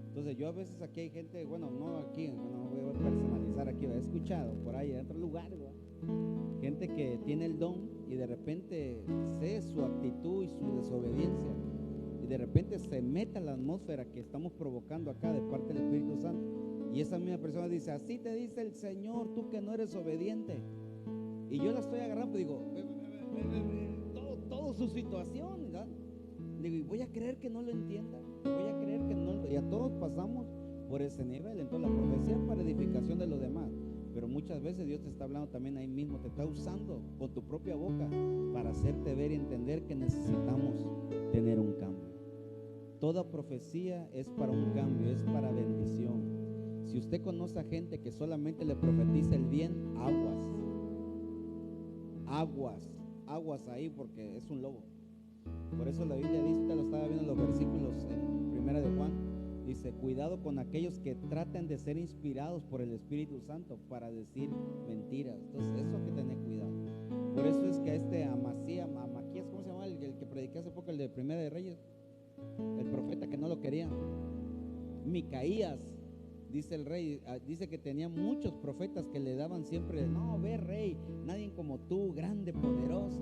Entonces yo a veces aquí hay gente, bueno, no aquí, no voy a personalizar aquí, he escuchado por ahí en otros lugares, ¿no? Gente que tiene el don y de repente sé su actitud y su desobediencia, y de repente se mete a la atmósfera que estamos provocando acá de parte del Espíritu Santo, y esa misma persona dice, así te dice el Señor, tú que no eres obediente. Y yo la estoy agarrando y digo, todo su situación, ¿verdad? Digo, y voy a creer que no lo entienda, voy a creer que no, y a todos pasamos por ese nivel. Entonces la profecía es para edificación de los demás, pero muchas veces Dios te está hablando también ahí mismo, te está usando con tu propia boca para hacerte ver y entender que necesitamos tener un cambio. Toda profecía es para un cambio, es para bendición. Si usted conoce a gente que solamente le profetiza el bien, aguas ahí, porque es un lobo. Por eso la Biblia dice, usted lo estaba viendo en los versículos en Primera de Juan, dice, cuidado con aquellos que tratan de ser inspirados por el Espíritu Santo para decir mentiras. Entonces eso hay que tener cuidado. Por eso es que a Amaquías, ¿cómo se llama? El que prediqué hace poco, el de Primera de Reyes, el profeta que no lo quería, Micaías. Dice el rey, dice que tenía muchos profetas que le daban siempre, no, ve rey, nadie como tú, grande, poderoso.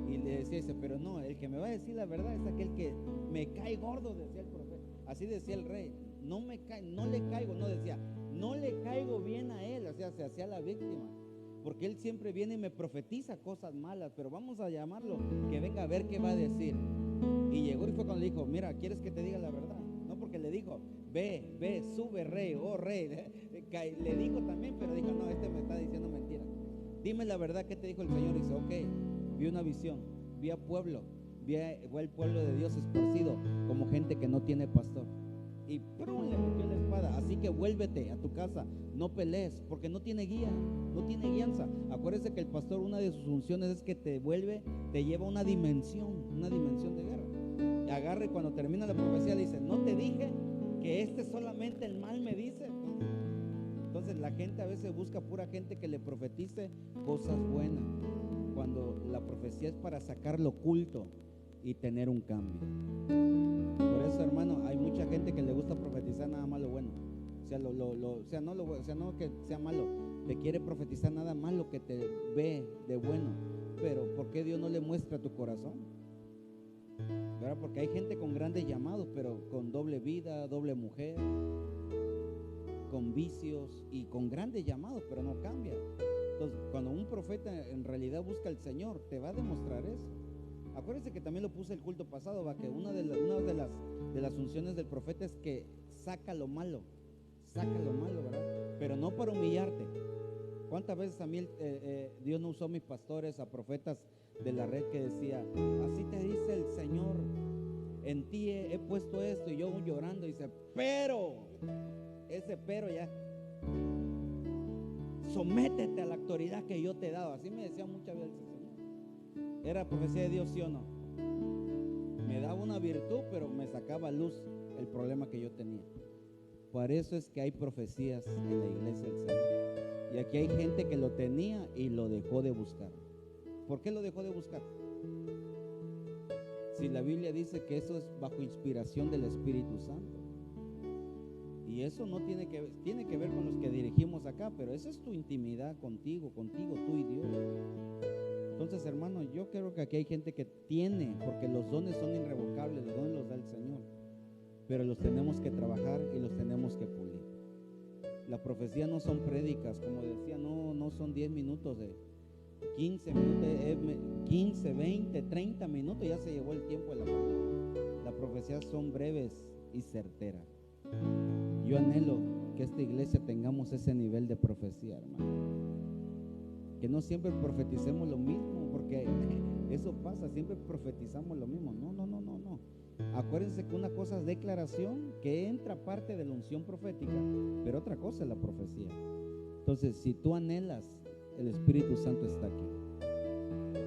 Y le decía ese, pero no, el que me va a decir la verdad es aquel que me cae gordo, decía el profeta. Así decía el rey, no le caigo, no decía, no le caigo bien a él, o sea, se hacía la víctima. Porque él siempre viene y me profetiza cosas malas, pero vamos a llamarlo, que venga a ver qué va a decir. Y llegó y fue cuando le dijo, mira, ¿quieres que te diga la verdad? No, porque le dijo, ve, sube rey, oh rey. Le dijo también, pero dijo, no, este me está diciendo mentira. Dime la verdad, ¿qué te dijo el Señor? Y dice, ok, vi una visión, vi al pueblo de Dios esparcido como gente que no tiene pastor. Y ¡prum! Le metió la espada. Así que vuélvete a tu casa, no pelees, porque no tiene guía, no tiene guianza. Acuérdese que el pastor, una de sus funciones es que te lleva a una dimensión de guerra. Y agarra y cuando termina la profecía le dice, no te dije que solamente el mal me dice. Entonces la gente a veces busca pura gente que le profetice cosas buenas, cuando la profecía es para sacar lo oculto y tener un cambio. Por eso, hermano, hay mucha gente que le gusta profetizar nada más lo bueno. No que sea malo, te quiere profetizar nada más lo que te ve de bueno. Pero ¿por qué Dios no le muestra tu corazón? ¿Verdad? Porque hay gente con grandes llamados, pero con doble vida, doble mujer, con vicios y con grandes llamados, pero no cambia. Entonces, cuando un profeta en realidad busca al Señor, te va a demostrar eso. Acuérdense que también lo puse el culto pasado, va, que una de las funciones del profeta es que saca lo malo, ¿verdad? Pero no para humillarte. ¿Cuántas veces a mí Dios no usó a mis pastores, a profetas de la red que decía, así te dice el Señor, en ti he puesto esto, y yo llorando, dice, pero ya, sométete a la autoridad que yo te he dado. Así me decía muchas veces el Señor. ¿Era profecía de Dios, sí o no? Me daba una virtud, pero me sacaba a luz el problema que yo tenía. Por eso es que hay profecías en la iglesia del Señor. Y aquí hay gente que lo tenía y lo dejó de buscar. ¿Por qué lo dejó de buscar? Si la Biblia dice que eso es bajo inspiración del Espíritu Santo. Y eso no tiene que ver con los que dirigimos acá, pero esa es tu intimidad contigo, tú y Dios. Entonces, hermano, yo creo que aquí hay gente que tiene, porque los dones son irrevocables, los dones los da el Señor, pero los tenemos que trabajar y los tenemos que pulir. La profecía no son prédicas, como decía, no son 10 minutos de 15 minutos, 15, 20, 30 minutos, ya se llevó el tiempo de la profecía. Las profecías son breves y certeras. Yo anhelo que esta iglesia tengamos ese nivel de profecía, hermano. Que no siempre profeticemos lo mismo, porque eso pasa, siempre profetizamos lo mismo. No. Acuérdense que una cosa es declaración, que entra parte de la unción profética, pero otra cosa es la profecía. Entonces, si tú anhelas, el Espíritu Santo está aquí.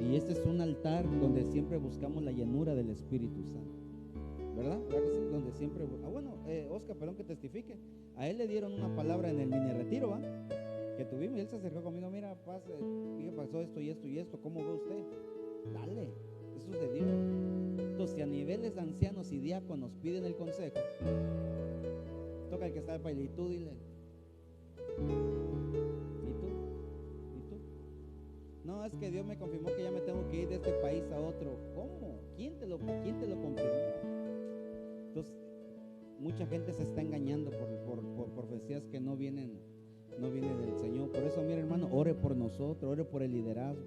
Y este es un altar donde siempre buscamos la llenura del Espíritu Santo. ¿Verdad? ¿Verdad que sí? Donde siempre... Oscar, perdón que testifique. A él le dieron una palabra en el mini retiro, ¿va? que tuvimos, y él se acercó conmigo, mira, pase, pasó esto y esto y esto, ¿cómo ve usted? Dale, eso es de Dios. Entonces, si a niveles de ancianos y diáconos piden el consejo, toca el que está para y tú dile, ¿y tú? No, es que Dios me confirmó que ya me tengo que ir de este país a otro. ¿Cómo? ¿Quién te lo confirmó? Entonces, mucha gente se está engañando por profecías que no vienen del Señor. Por eso, mire, hermano, ore por nosotros, ore por el liderazgo,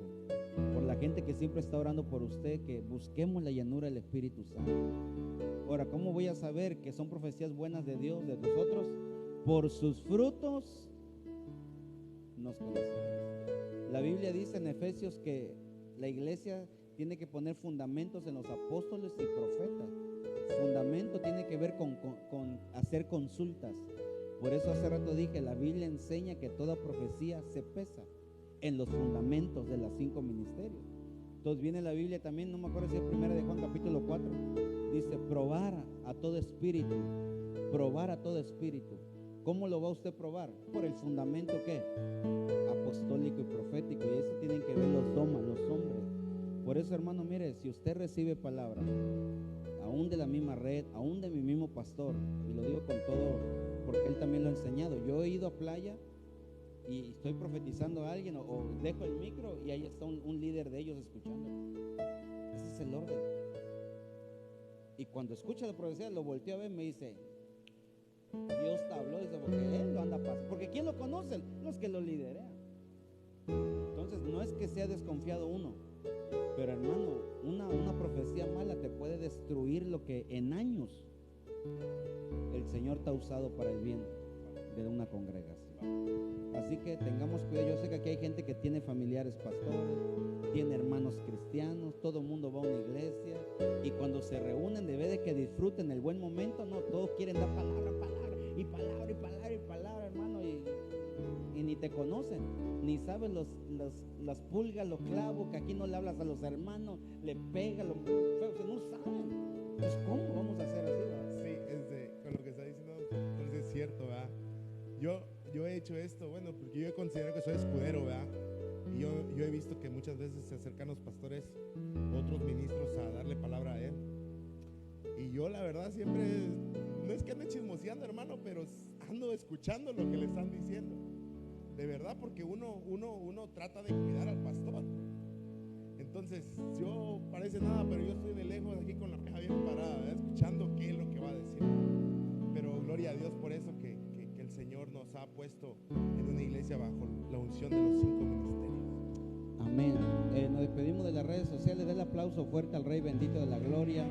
por la gente que siempre está orando por usted, que busquemos la llanura del Espíritu Santo. Ahora, ¿cómo voy a saber que son profecías buenas de Dios, de nosotros? Por sus frutos nos conocemos. La Biblia dice en Efesios que la iglesia tiene que poner fundamentos en los apóstoles y profetas. Fundamento tiene que ver con hacer consultas. Por eso hace rato dije, la Biblia enseña que toda profecía se pesa en los fundamentos de los 5 ministerios. Entonces viene la Biblia también, no me acuerdo si es 1 de Juan capítulo 4, dice probar a todo espíritu, probar a todo espíritu. ¿Cómo lo va usted a probar? Por el fundamento ¿qué? Apostólico y profético, y eso tienen que ver los domas, los hombres. Por eso, hermano, mire, si usted recibe palabra, aún de la misma red, aún de mi mismo pastor, y lo digo con todo, porque él también lo ha enseñado. Yo he ido a playa y estoy profetizando a alguien, o dejo el micro y ahí está un líder de ellos escuchando. Ese es el orden. Y cuando escucha la profecía, lo volteo a ver y me dice, Dios te habló, dice, porque él lo anda pasando. Porque ¿quién lo conoce? Los que lo liderean. Entonces, no es que sea desconfiado uno, pero hermano, una profecía mala te puede destruir lo que en años el Señor te ha usado para el bien de una congregación. Así que tengamos cuidado. Yo sé que aquí hay gente que tiene familiares pastores, tiene hermanos cristianos, todo el mundo va a una iglesia, y cuando se reúnen, debe de que disfruten el buen momento. No, todos quieren dar palabra, hermano, y ni te conocen, ni saben las pulgas, los clavos, que aquí no le hablas a los hermanos, le pegas, no saben. Entonces, ¿cómo vamos a hacer así, ¿verdad? Sí, con lo que está diciendo, entonces es cierto, ¿verdad? Yo he hecho esto, bueno, porque yo considero que soy escudero, ¿verdad? Y yo he visto que muchas veces se acercan los pastores, otros ministros, a darle palabra a él. Y yo, la verdad, siempre, no es que ande chismoseando, hermano, pero ando escuchando lo que le están diciendo. De verdad, porque uno trata de cuidar al pastor. Entonces, yo parece nada, pero yo estoy de lejos aquí con la oreja bien parada, ¿verdad? Escuchando qué es lo que va a decir. Pero gloria a Dios por eso que el Señor nos ha puesto en una iglesia bajo la unción de los 5 ministerios. Amén. Nos despedimos de las redes sociales. Den el aplauso fuerte al Rey bendito de la gloria.